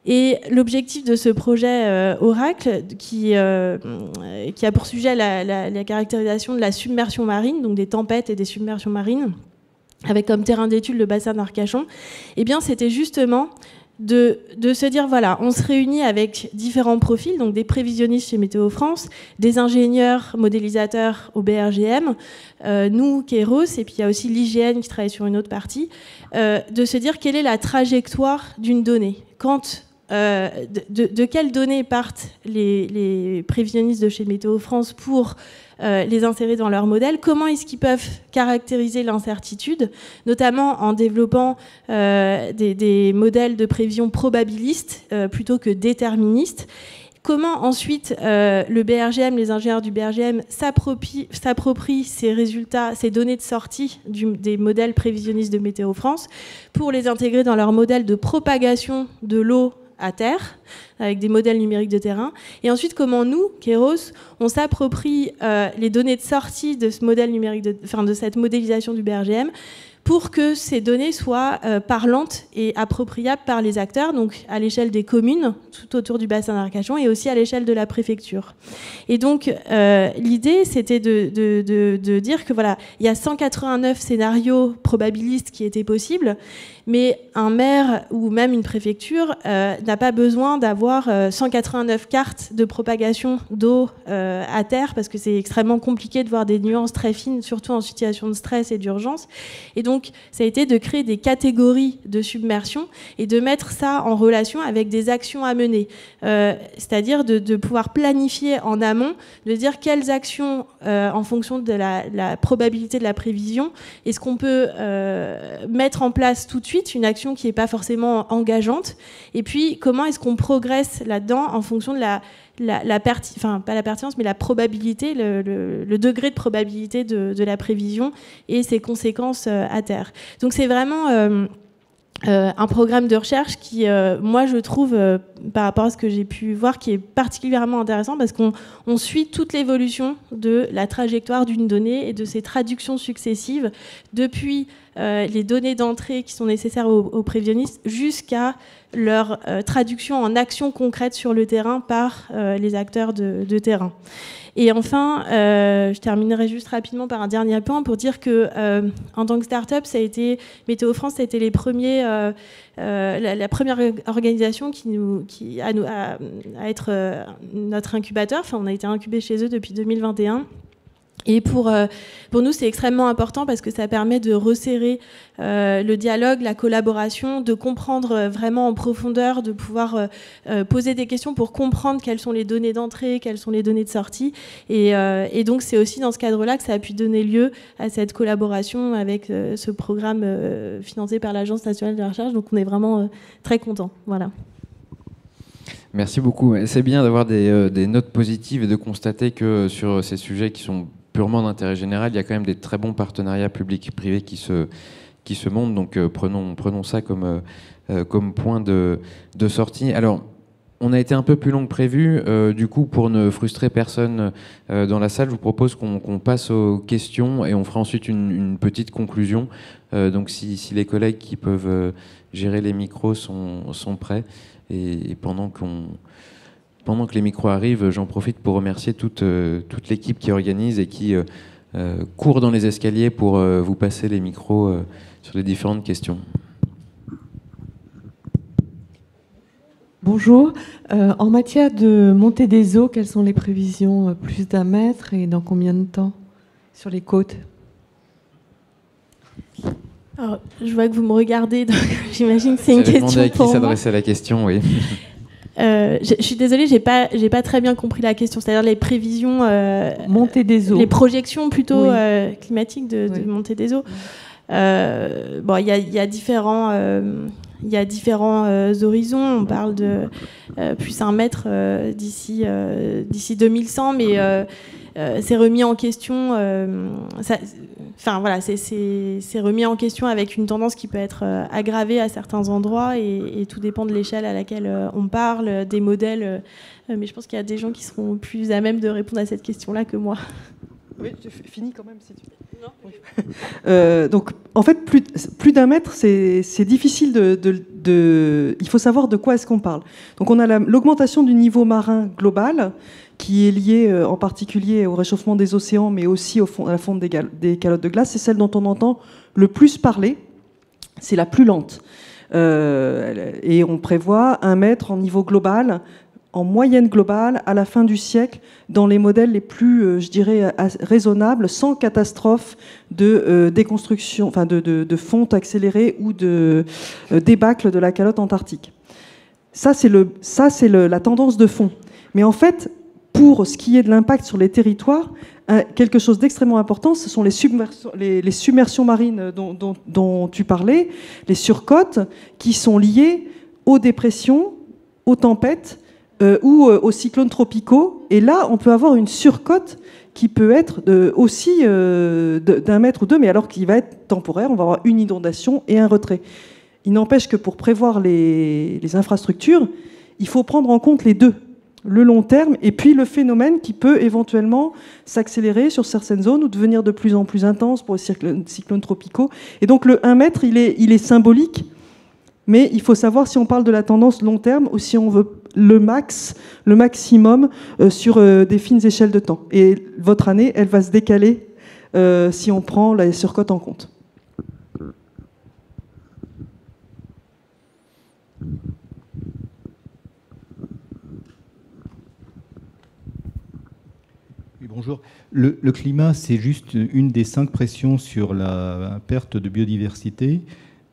Et l'objectif de ce projet Oracle, qui a pour sujet la caractérisation de la submersion marine, donc des tempêtes et des submersions marines, avec comme terrain d'étude le bassin d'Arcachon, eh bien, c'était justement de se dire, voilà, on se réunit avec différents profils, donc des prévisionnistes chez Météo France, des ingénieurs modélisateurs au BRGM, nous, Kairos, et puis il y a aussi l'IGN qui travaille sur une autre partie, de se dire quelle est la trajectoire d'une donnée. De quelles données partent les prévisionnistes de chez Météo France pour les insérer dans leur modèle, comment est-ce qu'ils peuvent caractériser l'incertitude, notamment en développant des modèles de prévision probabilistes plutôt que déterministes. Comment ensuite le BRGM, les ingénieurs du BRGM s'approprient ces résultats, ces données de sortie des modèles prévisionnistes de Météo France pour les intégrer dans leur modèle de propagation de l'eau à terre, avec des modèles numériques de terrain. Et ensuite, comment nous, Kairos, on s'approprie les données de sortie de ce modèle numérique, de cette modélisation du BRGM, pour que ces données soient parlantes et appropriables par les acteurs, donc à l'échelle des communes, tout autour du bassin d'Arcachon, et aussi à l'échelle de la préfecture. Et donc, l'idée, c'était de dire que voilà, il y a 189 scénarios probabilistes qui étaient possibles, mais un maire ou même une préfecture n'a pas besoin d'avoir 189 cartes de propagation d'eau à terre, parce que c'est extrêmement compliqué de voir des nuances très fines, surtout en situation de stress et d'urgence. Et donc, ça a été de créer des catégories de submersion et de mettre ça en relation avec des actions à mener. C'est-à-dire de pouvoir planifier en amont, de dire quelles actions, en fonction de la probabilité de la prévision, est-ce qu'on peut mettre en place tout de suite une action qui n'est pas forcément engageante, et puis comment est-ce qu'on progresse là-dedans en fonction de pas la pertinence, mais la probabilité, le degré de probabilité de la prévision et ses conséquences à terre. Donc c'est vraiment un programme de recherche qui, moi, je trouve, par rapport à ce que j'ai pu voir, qui est particulièrement intéressant parce qu'on suit toute l'évolution de la trajectoire d'une donnée et de ses traductions successives depuis les données d'entrée qui sont nécessaires aux prévisionnistes jusqu'à leur traduction en actions concrètes sur le terrain par les acteurs de terrain. Et enfin, je terminerai juste rapidement par un dernier point pour dire que, en tant que start-up, Météo France, ça a été les premiers, la première organisation à être notre incubateur. Enfin, on a été incubé chez eux depuis 2021. Et pour nous, c'est extrêmement important parce que ça permet de resserrer le dialogue, la collaboration, de comprendre vraiment en profondeur, de pouvoir poser des questions pour comprendre quelles sont les données d'entrée, quelles sont les données de sortie. Et donc, c'est aussi dans ce cadre-là que ça a pu donner lieu à cette collaboration avec ce programme financé par l'Agence nationale de la recherche. Donc, on est vraiment très contents. Voilà. Merci beaucoup. C'est bien d'avoir des notes positives et de constater que sur ces sujets qui sont purement d'intérêt général, il y a quand même des très bons partenariats publics-privés qui se montent. Donc prenons ça comme point de sortie. Alors, on a été un peu plus long que prévu. Du coup, pour ne frustrer personne dans la salle, je vous propose qu'on passe aux questions et on fera ensuite une petite conclusion. Donc si les collègues qui peuvent gérer les micros sont prêts. Et pendant que les micros arrivent, j'en profite pour remercier toute l'équipe qui organise et qui court dans les escaliers pour vous passer les micros sur les différentes questions. Bonjour. En matière de montée des eaux, quelles sont les prévisions? Plus d'1 mètre et dans combien de temps sur les côtes? Alors, je vois que vous me regardez, donc j'imagine que c'est une question pour moi. J'avais demandé à qui s'adressait la question, oui. Je suis désolée, j'ai pas très bien compris la question. C'est-à-dire les prévisions, montée des eaux, les projections plutôt climatiques de montée des eaux. Bon, il y a différents horizons. On parle de plus 1 mètre d'ici 2100, mais c'est remis en question. C'est remis en question avec une tendance qui peut être aggravée à certains endroits et tout dépend de l'échelle à laquelle on parle, des modèles. Mais je pense qu'il y a des gens qui seront plus à même de répondre à cette question-là que moi. Oui, j'ai fini quand même si tu veux. Non. Oui. Donc, en fait, plus d'1 mètre, c'est difficile il faut savoir de quoi est-ce qu'on parle. Donc, on a l'augmentation du niveau marin global, qui est liée en particulier au réchauffement des océans, mais aussi à la fonte des calottes de glace. C'est celle dont on entend le plus parler. C'est la plus lente. Et on prévoit 1 mètre en niveau global, en moyenne globale, à la fin du siècle, dans les modèles les plus, je dirais, raisonnables, sans catastrophe de déconstruction, enfin de fonte accélérée ou de débâcle de la calotte antarctique. Ça, c'est la tendance de fond. Mais en fait, pour ce qui est de l'impact sur les territoires, quelque chose d'extrêmement important, ce sont les submersions marines dont tu parlais, les surcotes, qui sont liées aux dépressions, aux tempêtes, ou aux cyclones tropicaux. Et là, on peut avoir une surcote qui peut être aussi d'1 mètre ou 2, mais alors qu'il va être temporaire, on va avoir une inondation et un retrait. Il n'empêche que pour prévoir les infrastructures, il faut prendre en compte les deux, le long terme et puis le phénomène qui peut éventuellement s'accélérer sur certaines zones ou devenir de plus en plus intense pour les cyclones tropicaux. Et donc le 1 mètre, il est symbolique, mais il faut savoir si on parle de la tendance long terme ou si on veut le maximum sur des fines échelles de temps. Et votre année, elle va se décaler si on prend la surcote en compte. bonjour. Le climat, c'est juste une des 5 pressions sur la perte de biodiversité.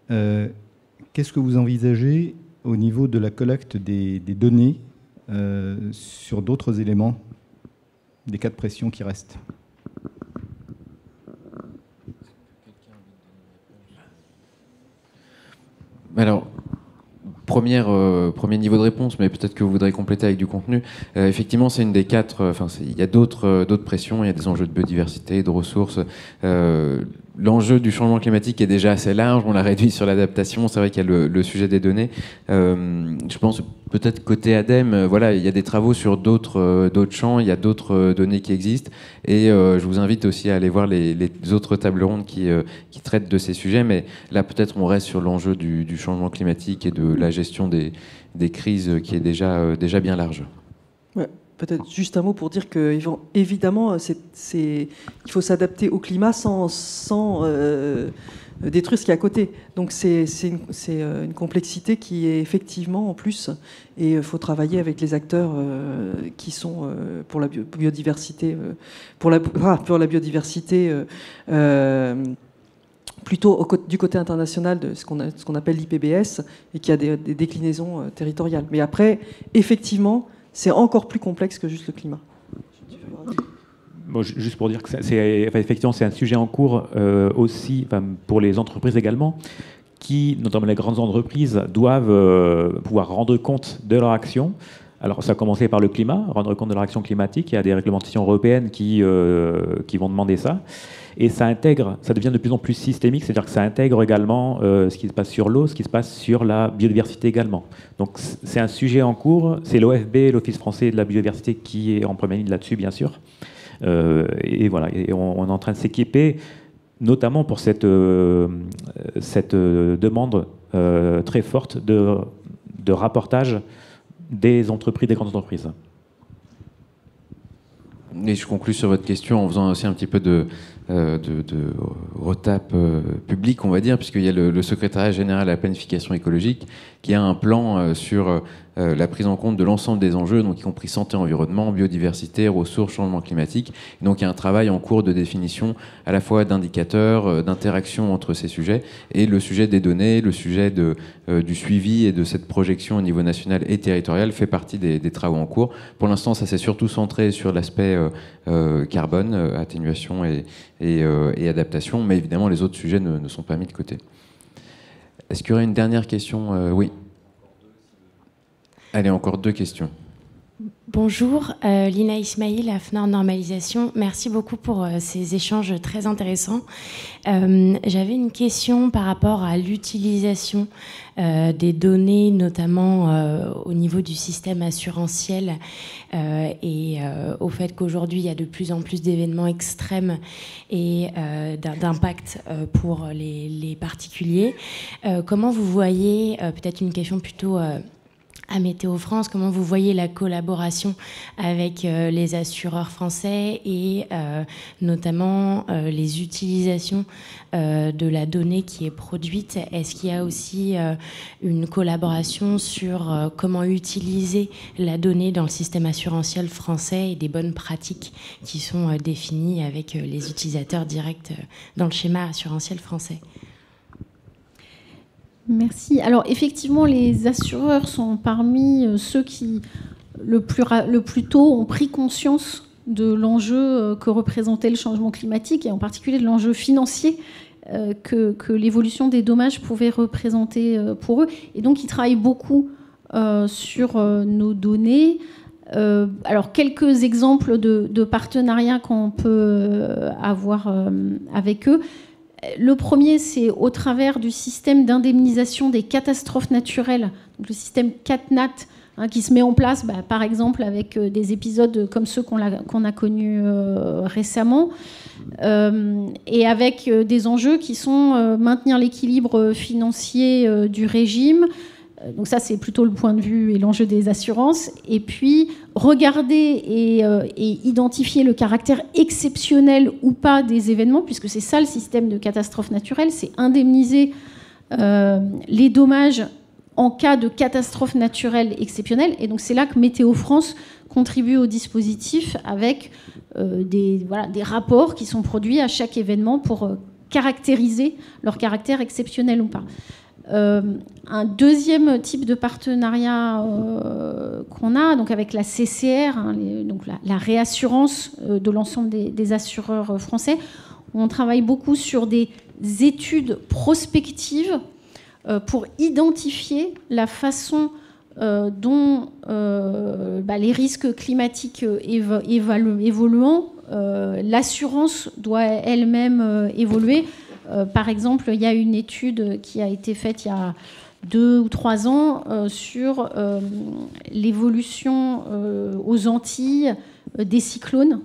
Qu'est-ce que vous envisagez au niveau de la collecte des données sur d'autres éléments des 4 pressions qui restent? Alors, premier niveau de réponse, mais peut-être que vous voudrez compléter avec du contenu. Effectivement, c'est une des 4. Il y a d'autres pressions. Il y a des enjeux de biodiversité, de ressources. L'enjeu du changement climatique est déjà assez large. On l'a réduit sur l'adaptation. C'est vrai qu'il y a le sujet des données. Je pense peut-être côté ADEME, voilà, il y a des travaux sur d'autres champs. Il y a d'autres données qui existent. Et je vous invite aussi à aller voir les autres tables rondes qui traitent de ces sujets. Mais là, peut-être, on reste sur l'enjeu du changement climatique et de la gestion des crises qui est déjà bien large. Ouais. Peut-être juste un mot pour dire que, évidemment, il faut s'adapter au climat sans détruire ce qui est à côté. Donc c'est une complexité qui est effectivement en plus, et il faut travailler avec les acteurs qui sont pour la biodiversité, pour la biodiversité. Plutôt du côté international de ce qu'on appelle l'IPBES, et qui a des déclinaisons territoriales. Mais après, effectivement, c'est encore plus complexe que juste le climat. Bon, juste pour dire que effectivement, c'est un sujet en cours aussi pour les entreprises également, qui, notamment les grandes entreprises, doivent pouvoir rendre compte de leur action. Alors, ça a commencé par le climat, rendre compte de leur action climatique. Il y a des réglementations européennes qui vont demander ça. Et ça devient de plus en plus systémique, c'est-à-dire que ça intègre également ce qui se passe sur l'eau, ce qui se passe sur la biodiversité également. Donc c'est un sujet en cours, c'est l'OFB, l'Office français de la biodiversité, qui est en première ligne là-dessus, bien sûr. Et voilà, et on est en train de s'équiper, notamment pour cette demande très forte de rapportage des entreprises, des grandes entreprises. Et je conclue sur votre question en faisant aussi un petit peu de retape public, on va dire, puisqu'il y a le secrétariat général à la planification écologique qui a un plan sur la prise en compte de l'ensemble des enjeux, donc y compris santé, environnement, biodiversité, ressources, changement climatique. Et donc il y a un travail en cours de définition à la fois d'indicateurs, d'interaction entre ces sujets, et le sujet des données, le sujet du suivi et de cette projection au niveau national et territorial fait partie des travaux en cours. Pour l'instant, ça s'est surtout centré sur l'aspect carbone, atténuation et adaptation, mais évidemment les autres sujets ne sont pas mis de côté. Est-ce qu'il y aurait une dernière question? Oui. Allez, encore 2 questions. Bonjour, Lina Ismail, AFNOR Normalisation. Merci beaucoup pour ces échanges très intéressants. J'avais une question par rapport à l'utilisation des données, notamment au niveau du système assurantiel et au fait qu'aujourd'hui, il y a de plus en plus d'événements extrêmes et d'impact pour les particuliers. Comment vous voyez, peut-être une question plutôt à Météo France, comment vous voyez la collaboration avec les assureurs français et notamment les utilisations de la donnée qui est produite? Est-ce qu'il y a aussi une collaboration sur comment utiliser la donnée dans le système assurantiel français et des bonnes pratiques qui sont définies avec les utilisateurs directs dans le schéma assurantiel français? Merci. Alors effectivement, les assureurs sont parmi ceux qui, le plus tôt, ont pris conscience de l'enjeu que représentait le changement climatique, et en particulier de l'enjeu financier que l'évolution des dommages pouvait représenter pour eux. Et donc ils travaillent beaucoup sur nos données. Alors quelques exemples de partenariats qu'on peut avoir avec eux. Le premier, c'est au travers du système d'indemnisation des catastrophes naturelles, donc le système CatNat, qui se met en place, par exemple, avec des épisodes comme ceux qu'on a connus récemment, et avec des enjeux qui sont maintenir l'équilibre financier du régime. Donc ça, c'est plutôt le point de vue et l'enjeu des assurances. Et puis, regarder et identifier le caractère exceptionnel ou pas des événements, puisque c'est ça le système de catastrophe naturelle, c'est indemniser les dommages en cas de catastrophe naturelle exceptionnelle. Et donc c'est là que Météo France contribue au dispositif avec des rapports qui sont produits à chaque événement pour caractériser leur caractère exceptionnel ou pas. Un deuxième type de partenariat qu'on a donc avec la CCR, donc la réassurance de l'ensemble des assureurs français, on travaille beaucoup sur des études prospectives pour identifier la façon dont les risques climatiques évoluant, l'assurance doit elle-même évoluer. Par exemple, il y a une étude qui a été faite il y a 2 ou 3 ans sur l'évolution aux Antilles des cyclones.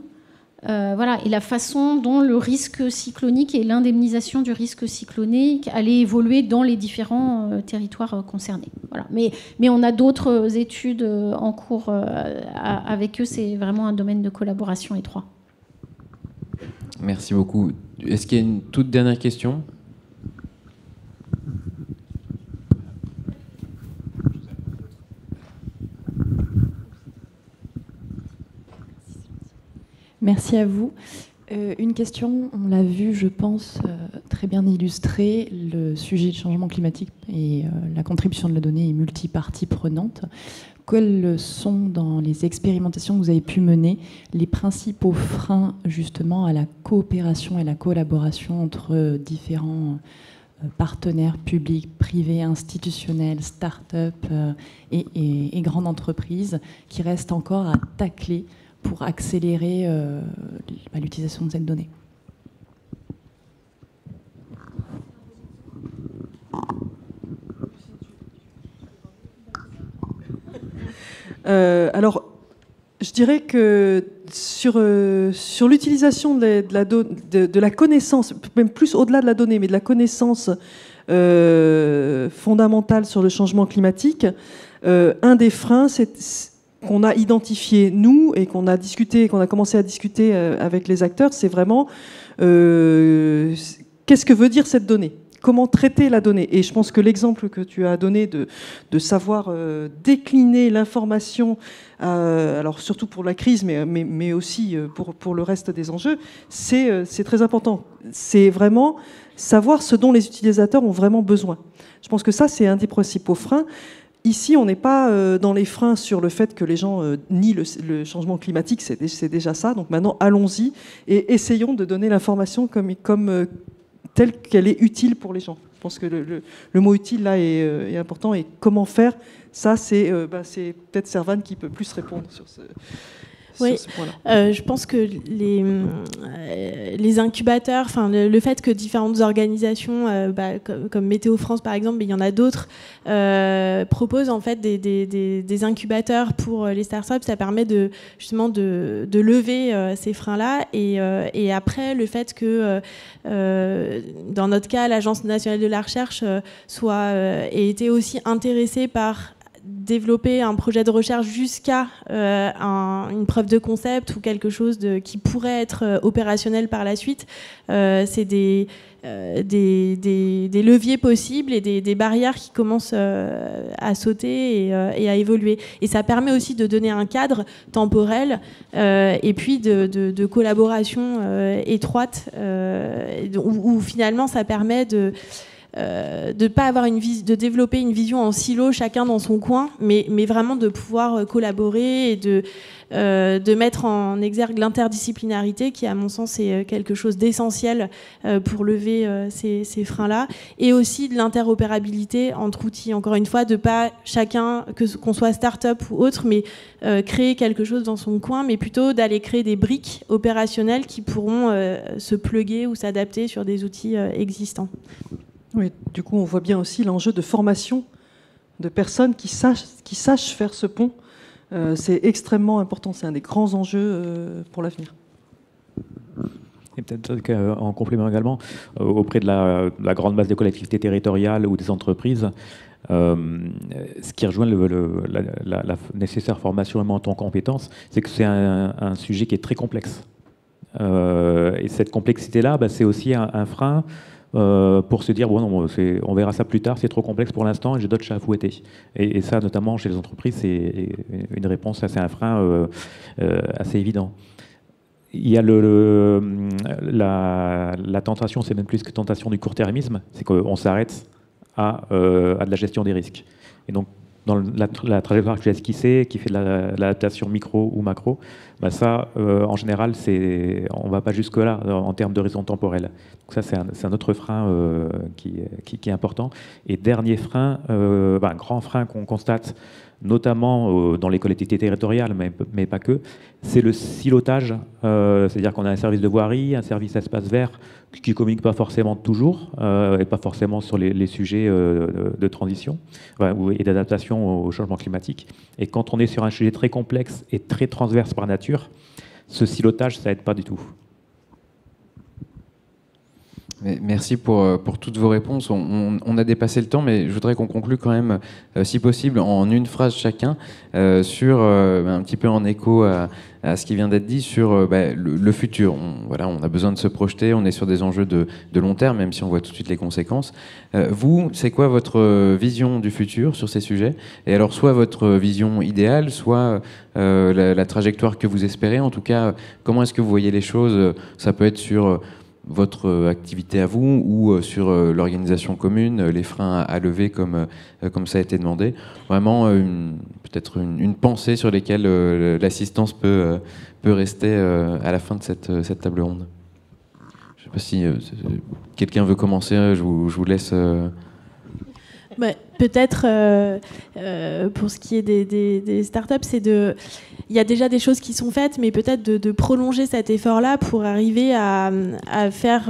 Et la façon dont le risque cyclonique et l'indemnisation du risque cyclonique allaient évoluer dans les différents territoires concernés. Voilà. Mais on a d'autres études en cours avec eux. C'est vraiment un domaine de collaboration étroit. Merci beaucoup. Est-ce qu'il y a une toute dernière question ? Merci à vous. Une question, on l'a vu, je pense, très bien illustré, le sujet du changement climatique et la contribution de la donnée est multipartie prenante. Quels sont, dans les expérimentations que vous avez pu mener, les principaux freins justement à la coopération et la collaboration entre différents partenaires publics, privés, institutionnels, start-up et grandes entreprises qui restent encore à tacler pour accélérer l'utilisation de cette donnée? Alors, je dirais que sur l'utilisation de la connaissance, même plus au-delà de la donnée, mais de la connaissance fondamentale sur le changement climatique, un des freins, qu'on a identifié, nous, et qu'on a commencé à discuter avec les acteurs, c'est vraiment qu'est-ce que veut dire cette donnée ? Comment traiter la donnée ? Et je pense que l'exemple que tu as donné de savoir décliner l'information, alors surtout pour la crise, mais aussi pour le reste des enjeux, c'est très important. C'est vraiment savoir ce dont les utilisateurs ont vraiment besoin. Je pense que ça, c'est un des principaux freins. Ici, on n'est pas dans les freins sur le fait que les gens nient le changement climatique, c'est déjà ça. Donc maintenant, allons-y et essayons de donner l'information comme telle qu'elle est utile pour les gens. Je pense que le mot utile, là, est important. Et comment faire, ça, c'est peut-être Servane qui peut plus répondre sur ce point-là. Je pense que les incubateurs, le fait que différentes organisations, comme Météo France par exemple, mais il y en a d'autres, proposent en fait des incubateurs pour les startups, ça permet justement de lever ces freins-là. Et après, le fait que dans notre cas, l'Agence nationale de la recherche ait été aussi intéressée par développer un projet de recherche jusqu'à une preuve de concept ou quelque chose qui pourrait être opérationnel par la suite, c'est des leviers possibles et des barrières qui commencent à sauter et à évoluer. Et ça permet aussi de donner un cadre temporel et puis de collaboration étroite où finalement ça permet de pas avoir de développer une vision en silo, chacun dans son coin, mais vraiment de pouvoir collaborer et de mettre en exergue l'interdisciplinarité qui, à mon sens, est quelque chose d'essentiel pour lever ces freins-là, et aussi de l'interopérabilité entre outils. Encore une fois, de pas chacun, qu'on soit start-up ou autre, mais créer quelque chose dans son coin, mais plutôt d'aller créer des briques opérationnelles qui pourront se plugger ou s'adapter sur des outils existants. Oui, du coup, on voit bien aussi l'enjeu de formation de personnes qui sachent faire ce pont. C'est extrêmement important. C'est un des grands enjeux pour l'avenir. Et peut-être en complément également, auprès de la grande masse des collectivités territoriales ou des entreprises, ce qui rejoint la nécessaire formation et montée en compétences, c'est que c'est un sujet qui est très complexe. Et cette complexité-là, c'est aussi un frein pour se dire bon, non, on verra ça plus tard, c'est trop complexe pour l'instant et j'ai d'autres chats à fouetter. Et ça, notamment chez les entreprises, c'est une réponse, c'est un frein assez évident. Il y a la tentation, c'est même plus que tentation du court-termisme, c'est qu'on s'arrête à de la gestion des risques. Et donc, dans la trajectoire que j'ai esquissée, qui fait de l'adaptation micro ou macro, bah ça, en général, on ne va pas jusque-là en termes d'horizon temporel. Donc ça, c'est un autre frein qui est important. Et dernier frein, un grand frein qu'on constate, notamment dans les collectivités territoriales, mais pas que, c'est le silotage. C'est-à-dire qu'on a un service de voirie, un service espace vert, qui ne communique pas forcément toujours, et pas forcément sur les sujets de transition et d'adaptation au changement climatique. Et quand on est sur un sujet très complexe et très transverse par nature, ce silotage, ça n'aide pas du tout. Merci pour toutes vos réponses. On a dépassé le temps, mais je voudrais qu'on conclue quand même, si possible, en une phrase chacun, sur un petit peu en écho à ce qui vient d'être dit sur le futur. On a besoin de se projeter, on est sur des enjeux de long terme, même si on voit tout de suite les conséquences. Vous, c'est quoi votre vision du futur sur ces sujets? Et alors, soit votre vision idéale, soit la trajectoire que vous espérez. En tout cas, comment est-ce que vous voyez les choses? Ça peut être sur votre activité à vous ou sur l'organisation commune, les freins à lever comme ça a été demandé. Vraiment, peut-être une pensée sur lesquelles l'assistance peut rester à la fin de cette table ronde. Je ne sais pas si quelqu'un veut commencer, je vous laisse... Peut-être, pour ce qui est des startups, il y a déjà des choses qui sont faites, mais peut-être de prolonger cet effort-là pour arriver à faire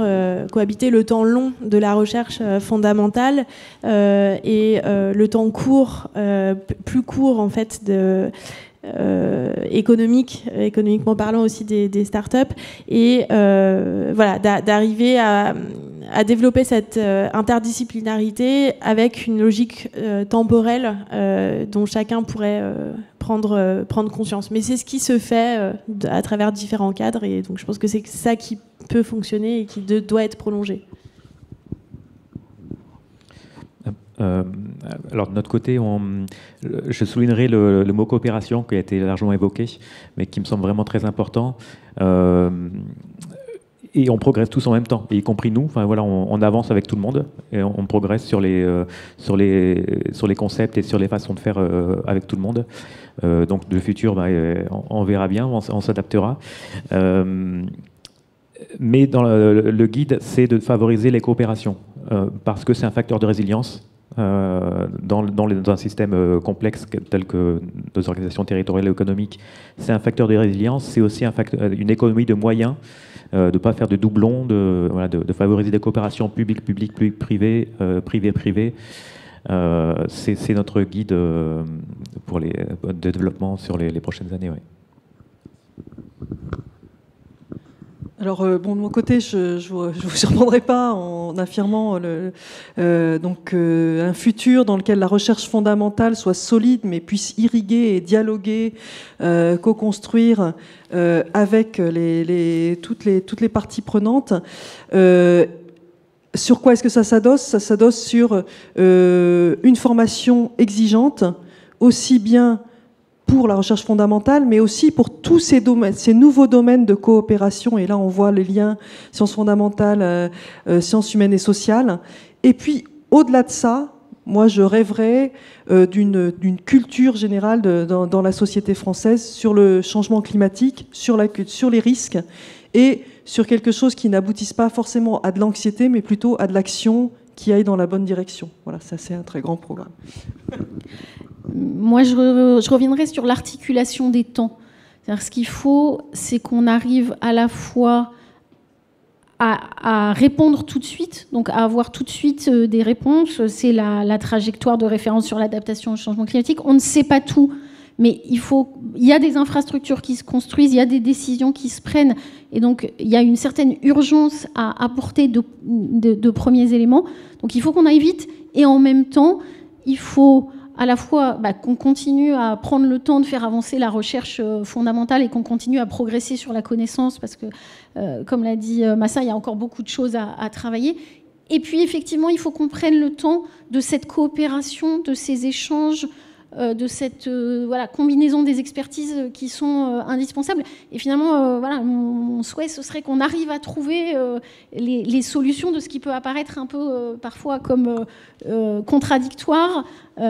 cohabiter le temps long de la recherche fondamentale et le temps court, plus court en fait, économiquement parlant aussi des startups, et d'arriver à développer cette interdisciplinarité avec une logique temporelle dont chacun pourrait prendre conscience. Mais c'est ce qui se fait à travers différents cadres, et donc je pense que c'est ça qui peut fonctionner et qui doit être prolongé. Alors de notre côté, je soulignerai le mot coopération qui a été largement évoqué, mais qui me semble vraiment très important. Et on progresse tous en même temps, y compris nous. Enfin, voilà, on avance avec tout le monde et on progresse sur les concepts et sur les façons de faire avec tout le monde. Donc le futur, on verra bien, on s'adaptera. Mais dans le guide, c'est de favoriser les coopérations parce que c'est un facteur de résilience. Dans un système complexe tel que nos organisations territoriales et économiques, c'est un facteur de résilience, c'est aussi une économie de moyens, de ne pas faire de doublons, de favoriser des coopérations publiques-publiques, privées, privées-privées. C'est notre guide pour le développement sur les prochaines années. Ouais. Alors, de mon côté, je ne vous surprendrai pas en affirmant un futur dans lequel la recherche fondamentale soit solide, mais puisse irriguer et dialoguer, co-construire avec toutes les parties prenantes. Sur quoi est-ce que ça s'adosse? Ça s'adosse sur une formation exigeante, aussi bien pour la recherche fondamentale, mais aussi pour tous ces nouveaux domaines de coopération. Et là, on voit les liens sciences fondamentales, sciences humaines et sociales. Et puis, au-delà de ça, moi, je rêverais d'une culture générale dans la société française sur le changement climatique, sur les risques, et sur quelque chose qui n'aboutisse pas forcément à de l'anxiété, mais plutôt à de l'action qui aille dans la bonne direction. Voilà, ça, c'est un très grand programme. Moi, je reviendrai sur l'articulation des temps. C'est-à-dire, ce qu'il faut, c'est qu'on arrive à la fois à répondre tout de suite, donc à avoir tout de suite des réponses. C'est la trajectoire de référence sur l'adaptation au changement climatique. On ne sait pas tout, mais il y a des infrastructures qui se construisent, il y a des décisions qui se prennent, et donc il y a une certaine urgence à apporter de premiers éléments. Donc il faut qu'on aille vite, et en même temps, il faut à la fois qu'on continue à prendre le temps de faire avancer la recherche fondamentale et qu'on continue à progresser sur la connaissance, parce que, comme l'a dit Massa, il y a encore beaucoup de choses à travailler. Et puis effectivement, il faut qu'on prenne le temps de cette coopération, de ces échanges, de cette combinaison des expertises qui sont indispensables. Et finalement, mon souhait, ce serait qu'on arrive à trouver les solutions de ce qui peut apparaître un peu parfois comme contradictoire.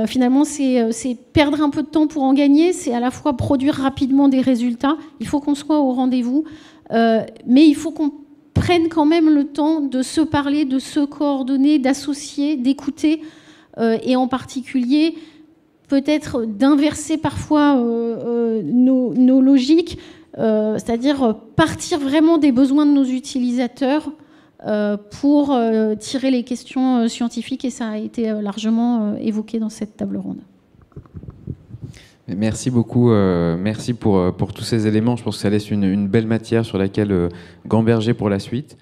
Finalement, c'est perdre un peu de temps pour en gagner, c'est à la fois produire rapidement des résultats. Il faut qu'on soit au rendez-vous, mais il faut qu'on prenne quand même le temps de se parler, de se coordonner, d'associer, d'écouter, et en particulier peut-être d'inverser parfois nos logiques, c'est-à-dire partir vraiment des besoins de nos utilisateurs pour tirer les questions scientifiques, et ça a été largement évoqué dans cette table ronde. Merci beaucoup, merci pour tous ces éléments. Je pense que ça laisse une belle matière sur laquelle gamberger pour la suite.